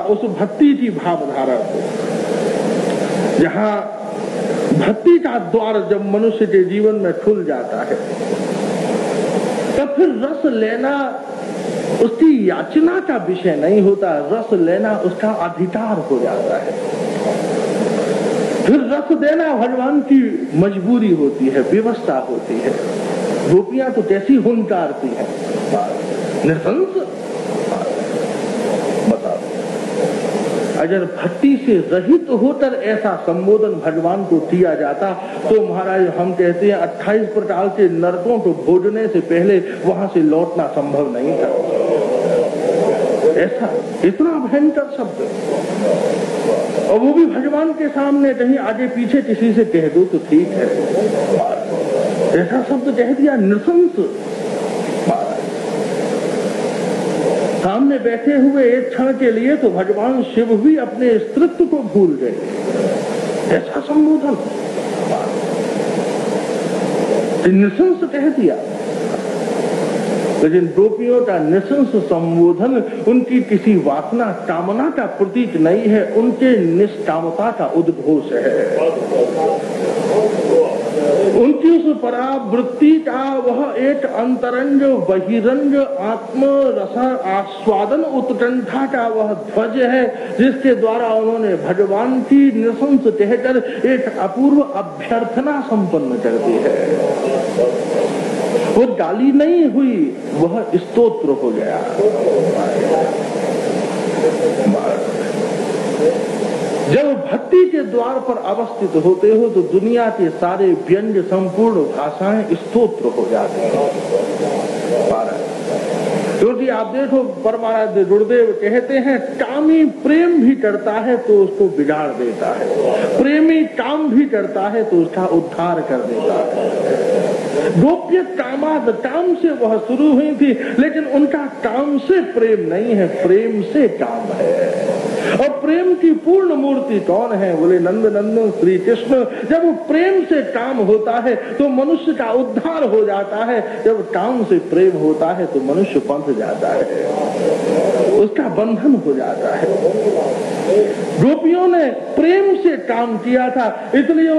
उस भक्ति की भावधारा को, जहाँ भक्ति का द्वार जब मनुष्य के जीवन में खुल जाता है, तब फिर रस लेना उसकी याचना का विषय नहीं होता, रस लेना उसका अधिकार हो जाता है। फिर रस देना भगवान की मजबूरी होती है, व्यवस्था होती है। गोपियां तो कैसी हुंकारती हैं, निशंस। बताओ, अगर भक्ति से रहित होकर ऐसा संबोधन भगवान को किया जाता तो महाराज हम कहते हैं 28 प्रकार के नरकों को भोजने से पहले वहां से लौटना संभव नहीं था। ऐसा इतना भयंकर शब्द, और वो भी भगवान के सामने, कहीं आगे पीछे किसी से कह दो तो ठीक है, ऐसा शब्द कह दिया, नृशंस। सामने बैठे हुए एक क्षण के लिए तो भगवान शिव भी अपने स्त्रीत्व को भूल गए, ऐसा संबोधन नृशंस कह दिया। लेकिन गोपियों का नृशंस संबोधन उनकी किसी वासना कामना का प्रतीक नहीं है, उनके निष्कामता का उद्घोष है। उनकी उस परावृत्ति का वह एक अंतरंग बहिरंग आत्म रस आस्वादन उत्कंठा का वह ध्वज है, जिसके द्वारा उन्होंने भगवान की नृशंस कहकर एक अपूर्व अभ्यर्थना संपन्न कर दी है। वो गाली नहीं हुई, वह स्तोत्र हो गया। जब भक्ति के द्वार पर अवस्थित होते हो तो दुनिया के सारे व्यंग्य संपूर्ण भाषाएं स्तोत्र हो जाती हैं। क्योंकि आप देखो परमाराध्य गुरुदेव कहते हैं, कामी प्रेम भी करता है तो उसको बिगाड़ देता है, प्रेमी काम भी करता है तो उसका उद्धार कर देता है। गोप्य कामाद, काम से वह शुरू हुई थी, लेकिन उनका काम से प्रेम नहीं है, प्रेम से काम है। और प्रेम की पूर्ण मूर्ति कौन है? बोले नंद नंदन श्री कृष्ण। जब प्रेम से काम होता है तो मनुष्य का उद्धार हो जाता है, जब काम से प्रेम होता है तो मनुष्य पंथ जाता है, उसका बंधन हो जाता है। गोपियों ने प्रेम से काम किया था, इसलिए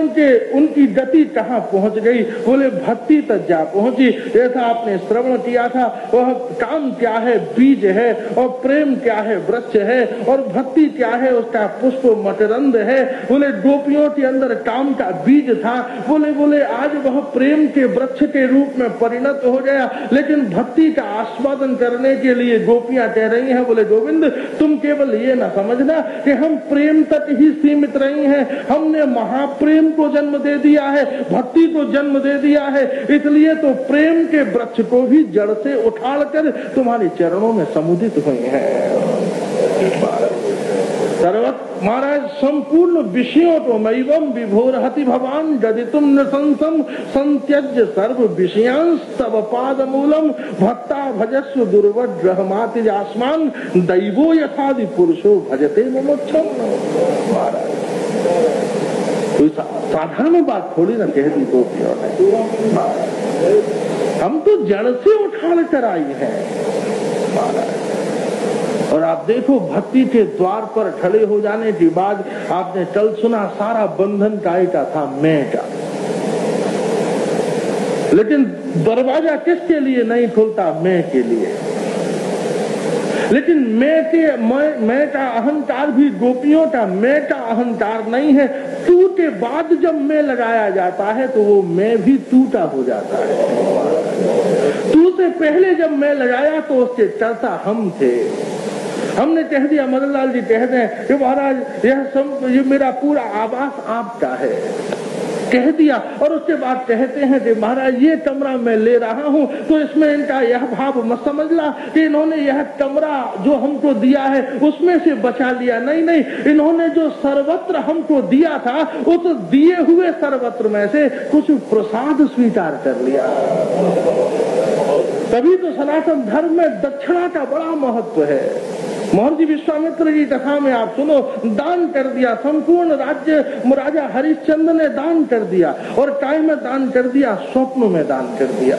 उनकी गति कहाँ पहुंच गई? बोले भक्ति तक जा पहुंची। ऐसा आपने श्रवण किया था, वह काम क्या है? बीज है, और प्रेम क्या है? वृक्ष है, और भक्ति क्या है? उसका पुष्प मकरंद है। बोले गोपियों के अंदर काम का बीज था, बोले आज वह प्रेम के वृक्ष के रूप में परिणत हो गया। लेकिन भक्ति का आस्वादन करने के लिए गोपियां कह रही हैं, बोले गोविंद तुम केवल ये न समझना कि हम प्रेम तक ही सीमित रही हैं, हमने महाप्रेम को जन्म दे दिया है, भक्ति को जन्म दे दिया है, इसलिए तो प्रेम के वृक्ष को भी जड़ से उठाड़कर तुम्हारे चरणों में समुदित हुई है। महाराज संपूर्ण विषयों को मैवम विभोरहति भवान यदि तुम नृशंसम संत्यज्य सर्व विषयांश तव पाद मूलम भक्ता भजस्व दुर्वग्रहमाति आसमान दैवो यथादि पुरुषो भजते मुमुक्षम। महाराज कोई साधारण बात थोड़ी ना कह दी गोपियों ने, हम तो जड़ से उठाड़ कर आई है। महाराज और आप देखो भक्ति के द्वार पर खड़े हो जाने के बाद आपने कल सुना सारा बंधन कायका था मैं का, लेकिन दरवाजा किसके लिए नहीं खुलता? मैं के लिए। लेकिन मैं का अहंकार भी गोपियों का मैं का अहंकार नहीं है। तू के बाद जब मैं लगाया जाता है तो वो मैं भी टूटा हो जाता है। तू से पहले जब मैं लगाया तो उसके चर्चा हम थे। हमने कह दिया, मदन लाल जी कहते हैं कि महाराज ये मेरा पूरा आवास आपका है, कह दिया। और उसके बाद कहते हैं कि महाराज ये कमरा मैं ले रहा हूँ, तो इसमें इनका यह भाव मत समझना कि इन्होंने यह कमरा जो हमको दिया है उसमें से बचा लिया। नहीं, इन्होंने जो सर्वत्र हमको दिया था उस दिए हुए सर्वत्र में से कुछ प्रसाद स्वीकार कर लिया। तभी तो सनातन धर्म में दक्षिणा का बड़ा महत्व है। महर्षि विश्वामित्र की कथा में आप सुनो, दान कर दिया, संपूर्ण राज्य राजा हरिश्चंद्र ने दान कर दिया, और काय में दान कर दिया? स्वप्न में दान कर दिया।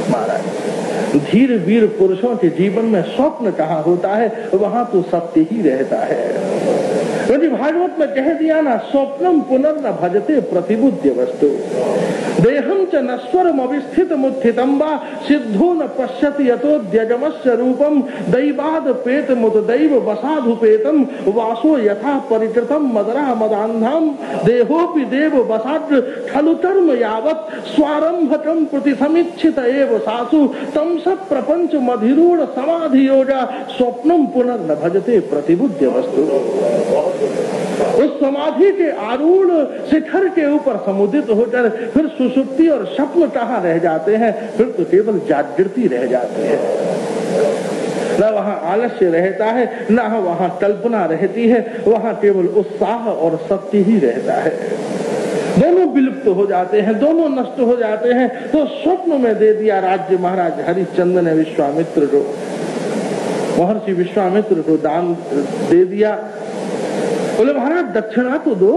महाराज धीर वीर पुरुषों के जीवन में स्वप्न कहाँ होता है? वहाँ तो सत्य ही रहता है। क्योंकि भागवत में कह दिया ना, स्वप्नम पुनर्न भजते प्रतिबुद्ध वस्तु देहम च नश्वरम अविस्थित मुत्थितम वा सिद्धो न पश्यति यतोद्यजमस्य रूपम दैवाद पेत मुत दैव वसाधुपेतम वासो यथा परिकृतम मदरा मदान्धम देहोपि देव वसाद खलुतर्म यावत स्वारंभकम प्रति समीक्षित एव सासु तम सब प्रपंच मधिरूढ़ समाधि योजा स्वप्नम पुनर्न भजते प्रतिबुद्ध वस्तु। उस समाधि के आरूढ़ शिखर के ऊपर समुदित होकर फिर सुसुप्ति और स्वप्न कहाँ रह जाते हैं, फिर तो केवल जागृति रह जाती है। न वहाँ आलस्य रहता है, न वहाँ कल्पना रहती है, वहाँ केवल उत्साह और सत्य ही रहता है। दोनों विलुप्त हो जाते हैं, दोनों नष्ट हो जाते हैं। तो स्वप्न में दे दिया राज्य महाराज हरिश्चंद्र ने विश्वामित्र को, महर्षि विश्वामित्र को दान दे दिया। बोले महाराज दक्षिणा तो दो,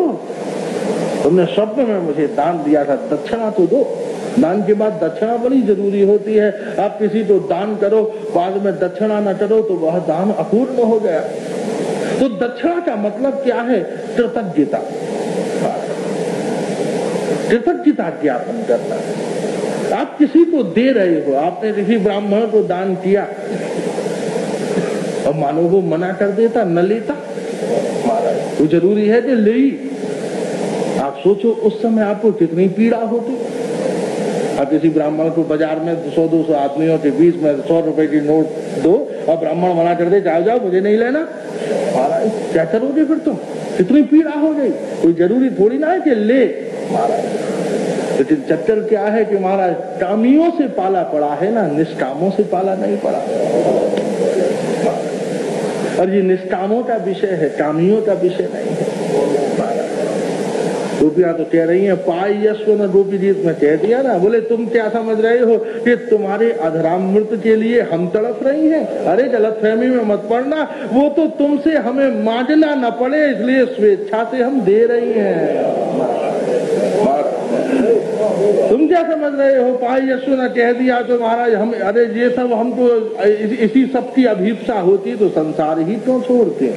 तुमने स्वप्न में मुझे दान दिया था, दक्षिणा तो दो। दान के बाद दक्षिणा बड़ी जरूरी होती है। आप किसी को दान करो, बाद में दक्षिणा न करो तो वह दान अपूर्ण हो गया। तो दक्षिणा का मतलब क्या है? कृतज्ञता, कृतज्ञता ज्ञापन करना। आप किसी को दे रहे हो, आपने किसी ब्राह्मण को दान किया और मानो वो मना कर देता, न लेता, तो जरूरी है कि ले। आप सोचो उस समय आपको कितनी पीड़ा होती। आप किसी ब्राह्मण को बाजार में 100-200 आदमियों के बीच में 100 रुपए की नोट दो और ब्राह्मण मना कर दे, जाओ जाओ मुझे नहीं लेना, महाराज क्या करोगे फिर तुम? कितनी पीड़ा हो गई। कोई जरूरी थोड़ी ना है कि ले महाराज। लेकिन चक्कर क्या है कि महाराज कामियों से पाला पड़ा है ना, निष्कामों से पाला नहीं पड़ा। और ये निष्कामों का विषय है, कामियों का विषय नहीं है। गोपियां तो कह रही हैं पाई यश्व न गोपी गीत में कह दिया ना। बोले तुम क्या समझ रहे हो कि तुम्हारे अधरामृत के लिए हम तड़प रही हैं? अरे गलतफहमी में मत पड़ना, वो तो तुमसे हमें मांगना न पड़े इसलिए स्वेच्छा से हम दे रही हैं। तुम क्या समझ रहे हो? पाई यशु ने कह दिया तो महाराज हम, अरे ये सब हमको इसी सब की अभीप्सा होती तो संसार ही क्यों छोड़ते?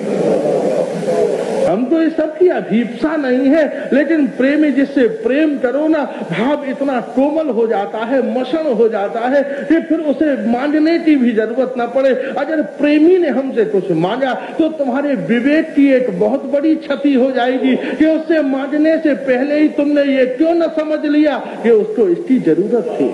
हमको इस सब की अभीप्सा नहीं है, लेकिन प्रेमी जिससे प्रेम करो ना, भाव इतना कोमल हो जाता है, मसण हो जाता है कि फिर उसे मांगने की भी जरूरत न पड़े। अगर प्रेमी ने हमसे कुछ मांगा तो तुम्हारे विवेक की एक बहुत बड़ी क्षति हो जाएगी कि उससे मांगने से पहले ही तुमने ये क्यों न समझ लिया कि उसको इसकी जरूरत थी।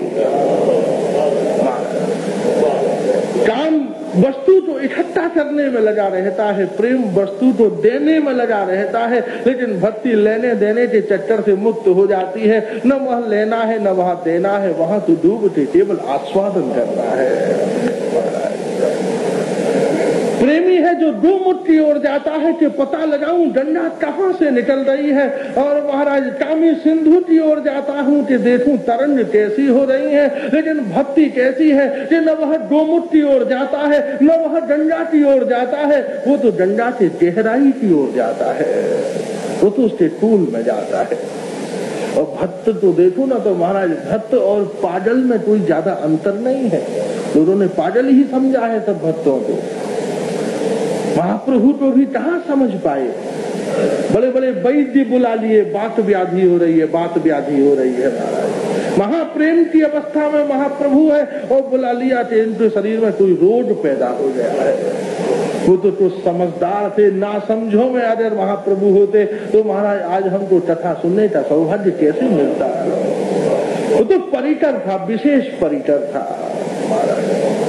काम वस्तु तो इकट्ठा करने में लगा रहता है, प्रेम वस्तु तो देने में लगा रहता है, लेकिन भक्ति लेने देने के चक्कर से मुक्त हो जाती है। न वहाँ लेना है न वहाँ देना है, वहाँ तो डूब के केवल आस्वादन करना है। प्रेमी है जो दो मुठ की ओर जाता है कि पता लगाऊं गंगा कहाँ से निकल रही है, और महाराज कामी सिंधु की ओर जाता हूँ कि देखूं तरंग कैसी हो रही है। लेकिन भक्ति कैसी है कि न वह गोमुख की ओर जाता है न वह गंगा की ओर जाता है, वो तो गंगा के गहराई की ओर जाता है, वो तो उसके कूल में जाता है। और भक्त तो देखो ना, तो महाराज भक्त और पागल में कोई ज्यादा अंतर नहीं है। दोनों ने पागल ही समझा है सब भक्तों को। महाप्रभु को भी कहाँ समझ पाए। बड़े बड़े वैद्य बुला लिए, बात व्याधि हो रही है, बात व्याधि हो रही है। महाराज महाप्रेम की अवस्था में महाप्रभु है और बुला लिया कि इनके शरीर में कोई रोग पैदा हो गया है। वो तो कुछ समझदार थे, ना समझो में अगर महाप्रभु होते तो महाराज आज हमको कथा सुनने का सौभाग्य कैसे मिलता है। वो तो परिकर था, विशेष परिकर था महाराज।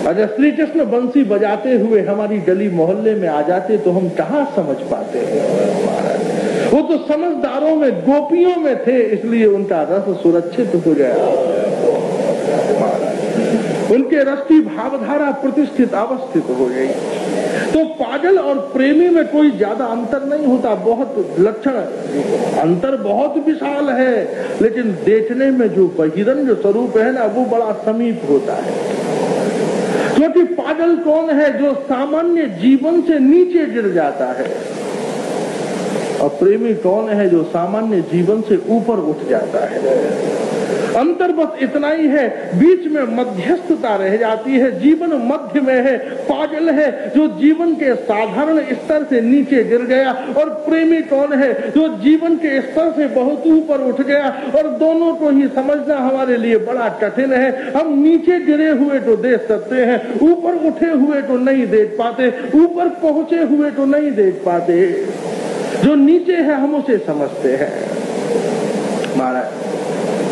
अगर श्री कृष्ण बंसी बजाते हुए हमारी गली मोहल्ले में आ जाते तो हम कहाँ समझ पाते हैं। वो तो समझदारों में, गोपियों में थे, इसलिए उनका रस सुरक्षित हो गया। उनके रस की भावधारा प्रतिष्ठित अवस्थित हो गई। तो पागल और प्रेमी में कोई ज्यादा अंतर नहीं होता। बहुत लक्षण अंतर बहुत विशाल है, लेकिन देखने में जो बहिरंग स्वरूप है ना, वो बड़ा समीप होता है। क्योंकि पागल कौन है? जो सामान्य जीवन से नीचे गिर जाता है। और प्रेमी कौन है? जो सामान्य जीवन से ऊपर उठ जाता है। अंतर बस इतना ही है, बीच में मध्यस्थता रह जाती है। जीवन मध्य में है। पागल है जो जीवन के साधारण स्तर से नीचे गिर गया, और प्रेमी कौन है जो जीवन के स्तर से बहुत ऊपर उठ गया। और दोनों को ही समझना हमारे लिए बड़ा कठिन है। हम नीचे गिरे हुए तो देख सकते हैं, ऊपर उठे हुए तो नहीं देख पाते, ऊपर पहुंचे हुए तो नहीं देख पाते। जो नीचे है हम उसे समझते हैं। महाराज,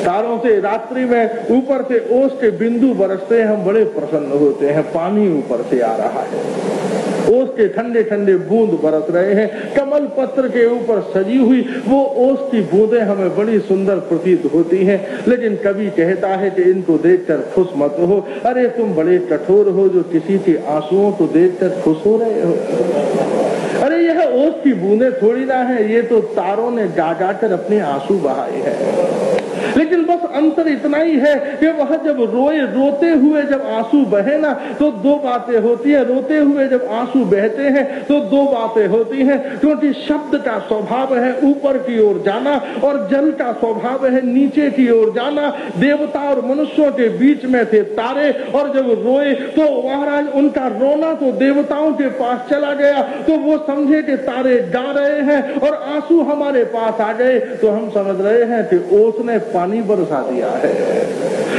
तारों से रात्रि में ऊपर से ओस के बिंदु बरसते हैं, हम बड़े प्रसन्न होते हैं। पानी ऊपर से आ रहा है, ओस के ठंडे ठंडे बूंद बरस रहे हैं। कमल पत्र के ऊपर सजी हुई वो ओस की बूंदें हमें बड़ी सुंदर प्रतीत होती हैं। लेकिन कभी कहता है कि इनको देखकर खुश मत हो। अरे तुम बड़े कठोर हो जो किसी के आंसुओं को देखकर खुश हो रहे हो। अरे यह ओस की बूंदें थोड़ी ना है, ये तो तारों ने गा गा कर अपने आंसू बहाए हैं। लेकिन बस अंतर इतना ही है कि वह जब रोए, रोते हुए जब आंसू बहे ना, तो दो बातें होती है। रोते हुए जब आंसू बहते हैं तो दो बातें होती हैं, क्योंकि शब्द का स्वभाव है ऊपर की ओर जाना, और जल का स्वभाव है नीचे की ओर जाना। देवता और मनुष्यों के बीच में थे तारे, और जब रोए तो महाराज उनका रोना तो देवताओं के पास चला गया, तो वो समझे कि तारे गा रहे हैं, और आंसू हमारे पास आ गए तो हम समझ रहे हैं कि ओस ने पानी बरसा दिया है।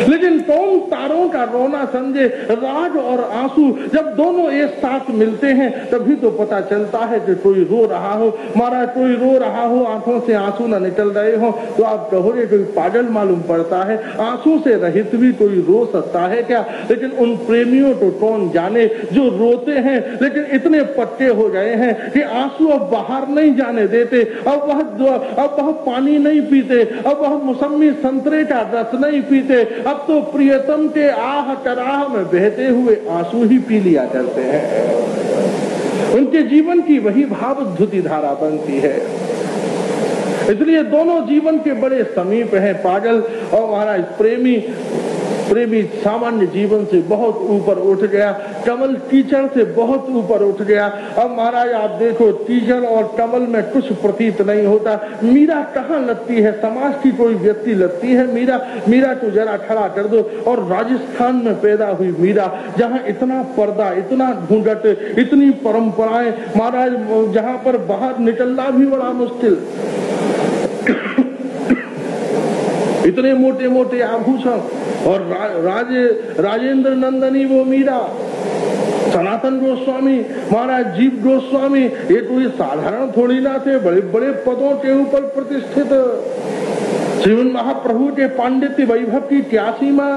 लेकिन कौन तारों का रोना समझे? राग और आंसू जब दोनों एक साथ मिलते हैं तभी तो पता चलता है कि कोई रो रहा हो। महाराज, कोई रो रहा हो, आंखों से आंसू न निकल रहे हो तो आप कहोगे कोई पागल मालूम पड़ता है। आंसू से रहित भी कोई रो सकता है क्या? लेकिन उन प्रेमियों को कौन जाने जो रोते हैं लेकिन इतने पट्टे हो गए हैं कि आंसू अब बाहर नहीं जाने देते। अब वह पानी नहीं पीते, अब वह मौसमी संतरे का रस नहीं पीते, अब तो प्रियतम के आह कराह में बहते हुए आंसू ही पी लिया करते हैं। उनके जीवन की वही भाव धुति धारा बनती है। इसलिए दोनों जीवन के बड़े समीप हैं, पागल और महाराज प्रेमी। प्रेमी सामान्य जीवन से बहुत ऊपर उठ गया, कमल कीचड़ से बहुत ऊपर उठ गया। अब महाराज आप देखो, कीचड़ और कमल में कुछ प्रतीत नहीं होता। मीरा कहाँ लगती है? समाज की कोई व्यक्ति लगती है मीरा को जरा खड़ा कर दो। और राजस्थान में पैदा हुई मीरा, जहाँ इतना पर्दा, इतना घूंघट, इतनी परंपराएं, महाराज जहाँ पर बाहर निकलना भी बड़ा मुश्किल, इतने मोटे मोटे आभूषण, और राजेंद्र नंदनी वो मीरा, सनातन गोस्वामी, महाराज जीव गोस्वामी, ये कोई साधारण थोड़ी ना थे, बड़े बड़े पदों के ऊपर प्रतिष्ठित। श्रीमन महाप्रभु के पांडित्य वैभव की क्या सीमा।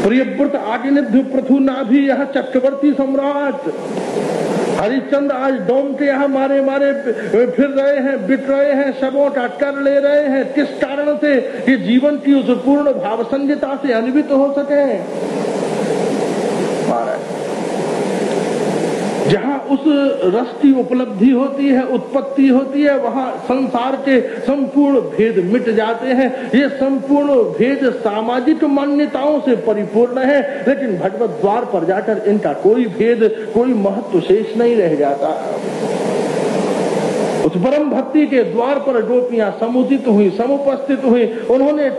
प्रियव्रत आदिनिधि प्रथु नाभि यह चक्रवर्ती सम्राट हरिश्चंद्र आज डोम के यहाँ मारे मारे फिर रहे हैं, बिक रहे हैं, सबों का कर ले रहे हैं। किस कारण से? कि जीवन की उस पूर्ण भाव संहिता से अन्वित हो सके। जहाँ उस रस की उपलब्धि होती है, उत्पत्ति होती है, वहाँ संसार के संपूर्ण भेद मिट जाते हैं। ये संपूर्ण भेद सामाजिक मान्यताओं से परिपूर्ण है, लेकिन भगवत द्वार पर जाकर इनका कोई भेद, कोई महत्व शेष नहीं रह जाता। उस परम भक्ति के द्वार पर गोपियां समुदित हुई, समुपस्थित हुई। उन्होंने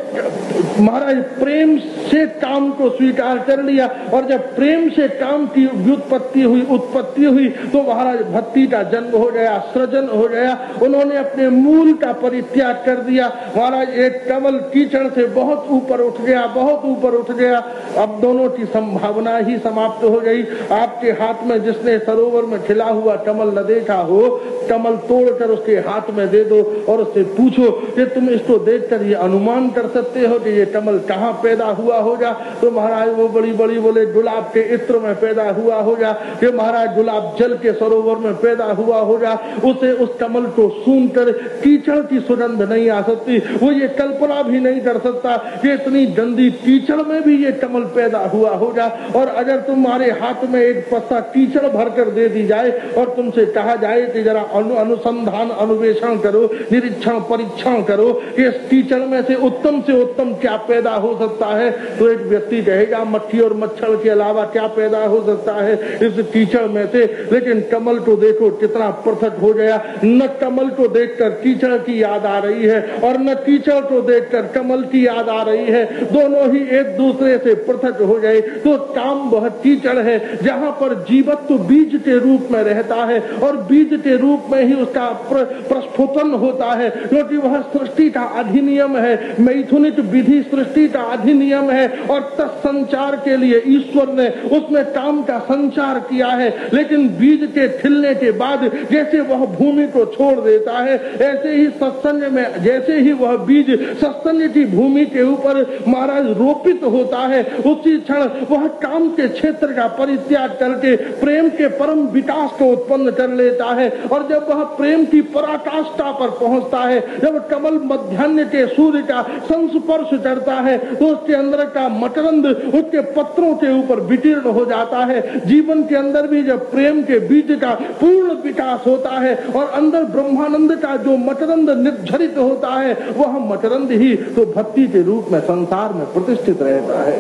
महाराज प्रेम से काम को स्वीकार कर लिया, और जब प्रेम से काम की व्युत्पत्ति हुई, उत्पत्ति हुई, तो महाराज भक्ति का जन्म हो गया, सृजन हो गया। उन्होंने अपने मूल का परित्याग कर दिया। महाराज एक कमल कीचड़ से बहुत ऊपर उठ गया, बहुत ऊपर उठ गया। अब दोनों की संभावना ही समाप्त हो गई। आपके हाथ में जिसने सरोवर में खिला हुआ कमल न देखा हो, कमल तोड़कर उसके हाथ में दे दो और उससे पूछो कि तुम इसको देखकर ये अनुमान कर सकते हो कि ये कमल कहाँ पैदा हुआ होगा? तो महाराज वो बड़ी बड़ी बोले गुलाब के इत्र में पैदा हुआ होगा, कि महाराज गुलाब जल के सरोवर में पैदा हुआ होगा। उसे उस कमल को सूंघकर कीचड़ की सुगंध नहीं आ सकती। वो ये कल्पना भी नहीं कर सकता कि इतनी गंदी कीचड़ में भी ये कमल पैदा हुआ होगा। और अगर तुम्हारे हाथ में एक पत्ता कीचड़ भरकर दे दी जाए और तुमसे कहा जाए कि जरा अनुसंधान अनुसंधान अन्वेषण करो, निरीक्षण परीक्षण करो कि इस कीचड़ में से उत्तम क्या पैदा हो सकता है, तो एक व्यक्ति कहेगा मक्खी और मच्छर के अलावा क्या पैदा हो सकता है इस कीचड़ में से। लेकिन कमल को देखो कितना पृथक हो गया, न कमल को देखकर कीचड़ की याद आ रही है और न कीचड़ को देखकर कमल की याद आ रही है, दोनों ही एक दूसरे से पृथक हो गए। तो काम वह कीचड़ है जहां पर जीवत्व बीज के रूप में रहता है और बीज के रूप में ही उसका प्रस्फुटन होता है, क्योंकि वह सृष्टि का अधिनियम है, मैथुनिक विधि सृष्टि का अधिनियम है और तत्संचार के लिए ईश्वर ने उसमें काम का संचार किया है। लेकिन बीज के खिलने के बाद जैसे वह भूमि को छोड़ देता है, ऐसे ही सत्संग में जैसे ही वह बीज सत्संग की भूमि के ऊपर महाराज रोपित होता है, उसी क्षण वह काम के क्षेत्र का परित्याग करके प्रेम के परम विकास को उत्पन्न कर लेता है। और जब वह प्रेम की पराकाष्ठा पर पहुंचता है, जब कमल मध्याह्न के सूर्य का संस्पर्श करता है, तो उसके अंदर का मकरंद उसके पत्रों के ऊपर विकीर्ण हो जाता है। जीवन के अंदर भी जब प्रेम के बीज का पूर्ण विकास होता है और अंदर ब्रह्मानंद का जो मकरंद निर्झरित होता है, वह मकरंद ही तो भक्ति के रूप में संसार में प्रतिष्ठित रहता है।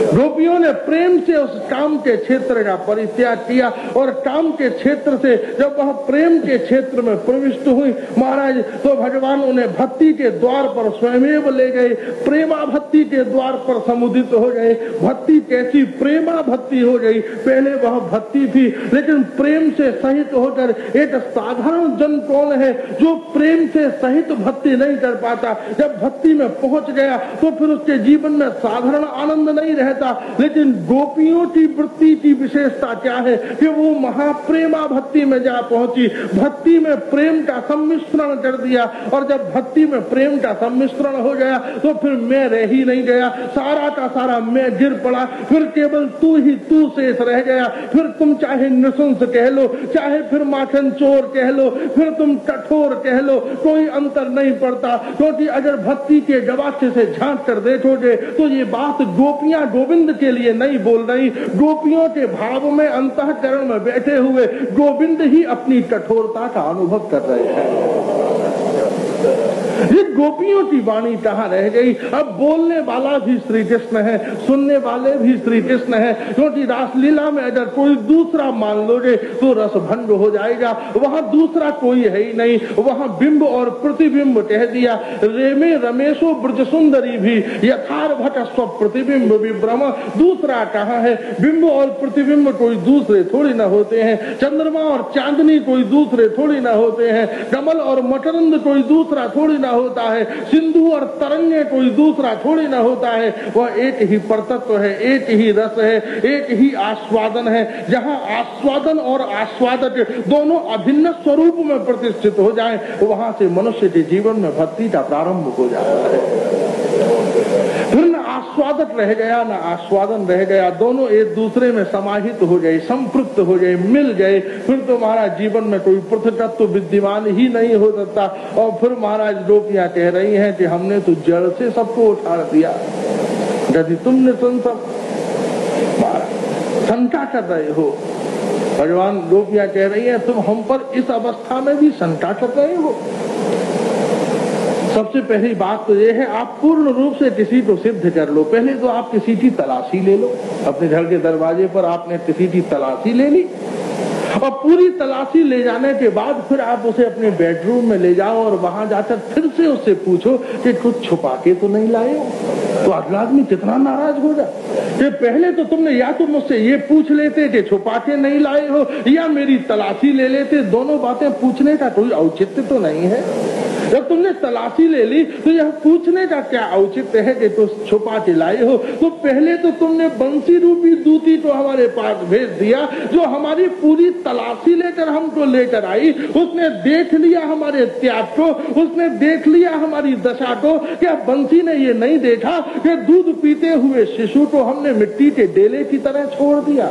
गोपियों ने प्रेम से उस काम के क्षेत्र का परित्याग किया और काम के क्षेत्र से जब वह प्रेम के क्षेत्र में प्रविष्ट हुई महाराज, तो भगवान उन्हें भक्ति के द्वार पर स्वयमेव ले गए, प्रेमा भक्ति के द्वार पर समुदित हो गए। भक्ति कैसी प्रेमा भक्ति हो गई, पहले वह भक्ति थी लेकिन प्रेम से सहित होकर। एक साधारण जन कौन है जो प्रेम से सहित भक्ति नहीं कर पाता? जब भक्ति में पहुंच गया तो फिर उसके जीवन में साधारण आनंद नहीं रहता। लेकिन गोपियों की वृत्ति की विशेषता क्या है कि वो महाप्रेमा भक्ति में जा पहुंची, भक्ति में प्रेम का सम्मिश्रण कर दिया। और जब भक्ति में प्रेम का सम्मिश्रण हो गया तो फिर मैं रह ही नहीं गया, सारा का सारा मैं गिर पड़ा, फिर केवल तू ही तू शेष रह गया। फिर तुम चाहे नृशंस कह लो, चाहे फिर माखन चोर कह लो, फिर तुम कठोर कह लो, कोई अंतर नहीं पड़ता। क्योंकि अगर भक्ति के गवाक्ष से झांक कर देखोगे तो ये बात गोपियां गोविंद के लिए नहीं बोल रही, गोपियों के भाव में अंतःकरण में बैठे हुए गोविंद ही अपनी कठोरता का अनुभव कर रहे हैं। ये गोपियों की वाणी कहाँ रह गई? अब बोलने वाला भी श्री कृष्ण है, सुनने वाले भी श्री कृष्ण है। क्योंकि रासलीला में अगर कोई दूसरा मान लोगे तो रस भंग हो जाएगा। वहाँ दूसरा कोई है ही नहीं, वहाँ बिंब और प्रतिबिंब कह दिया। रेमे रमेशो ब्रज सुंदरी भी यथार्भट स्व प्रतिबिंब विभ्रम। दूसरा कहाँ है? बिंब और प्रतिबिंब कोई दूसरे थोड़ी न होते हैं, चंद्रमा और चांदनी कोई दूसरे थोड़ी न होते हैं, कमल और मकरंद कोई दूसरा थोड़ी न होता है, सिंधु और तरंगे कोई दूसरा थोड़ी न होता है। वह एक ही परतत्व है, एक ही रस है, एक ही आस्वादन है। जहाँ आस्वादन और आस्वादक दोनों अभिन्न स्वरूप में प्रतिष्ठित हो जाएं, वहां से मनुष्य के जीवन में भक्ति का प्रारंभ हो जाता है। फिर न आस्वादक रह गया न आस्वादन रह गया, दोनों एक दूसरे में समाहित हो गए, संपृक्त हो गए, मिल गए। फिर तो महाराज जीवन में कोई पृथकत्व विद्यमान ही नहीं हो सकता। और फिर महाराज गोपियां कह रही हैं कि हमने तो जड़ से सबको उठा दिया, यदि तुमने शंका कर रहे हो। भगवान गोपियां कह रही हैं तुम हम पर इस अवस्था में भी शंका कर रहे हो। सबसे पहली बात तो ये है, आप पूर्ण रूप से किसी को सिद्ध कर लो। पहले तो आप किसी की तलाशी ले लो। अपने घर के दरवाजे पर आपने किसी की तलाशी ले ली और पूरी तलाशी ले जाने के बाद फिर आप उसे अपने बेडरूम में ले जाओ और वहां जाकर फिर से उससे पूछो कि कुछ छुपा के तो नहीं लाए हो। तो अगला आदमी कितना नाराज होगा कि पहले तो तुमने या तो मुझसे ये पूछ लेते कि छुपा के नहीं लाए हो या मेरी तलाशी ले लेते। दोनों बातें पूछने का कोई औचित्य तो नहीं है। जब तुमने तलाशी ले ली तो यह पूछने का क्या औचित्य है कि तुम छुपा के लाए हो? तो पहले तो तुमने बंसी रूपी दूती को हमारे पास भेज दिया, जो हमारी पूरी तलाशी लेकर हमको लेकर आई। उसने देख लिया हमारे त्याग को, उसने देख लिया हमारी दशा को। क्या बंसी ने ये नहीं देखा कि दूध पीते हुए शिशु को हमने मिट्टी के डेले की तरह छोड़ दिया?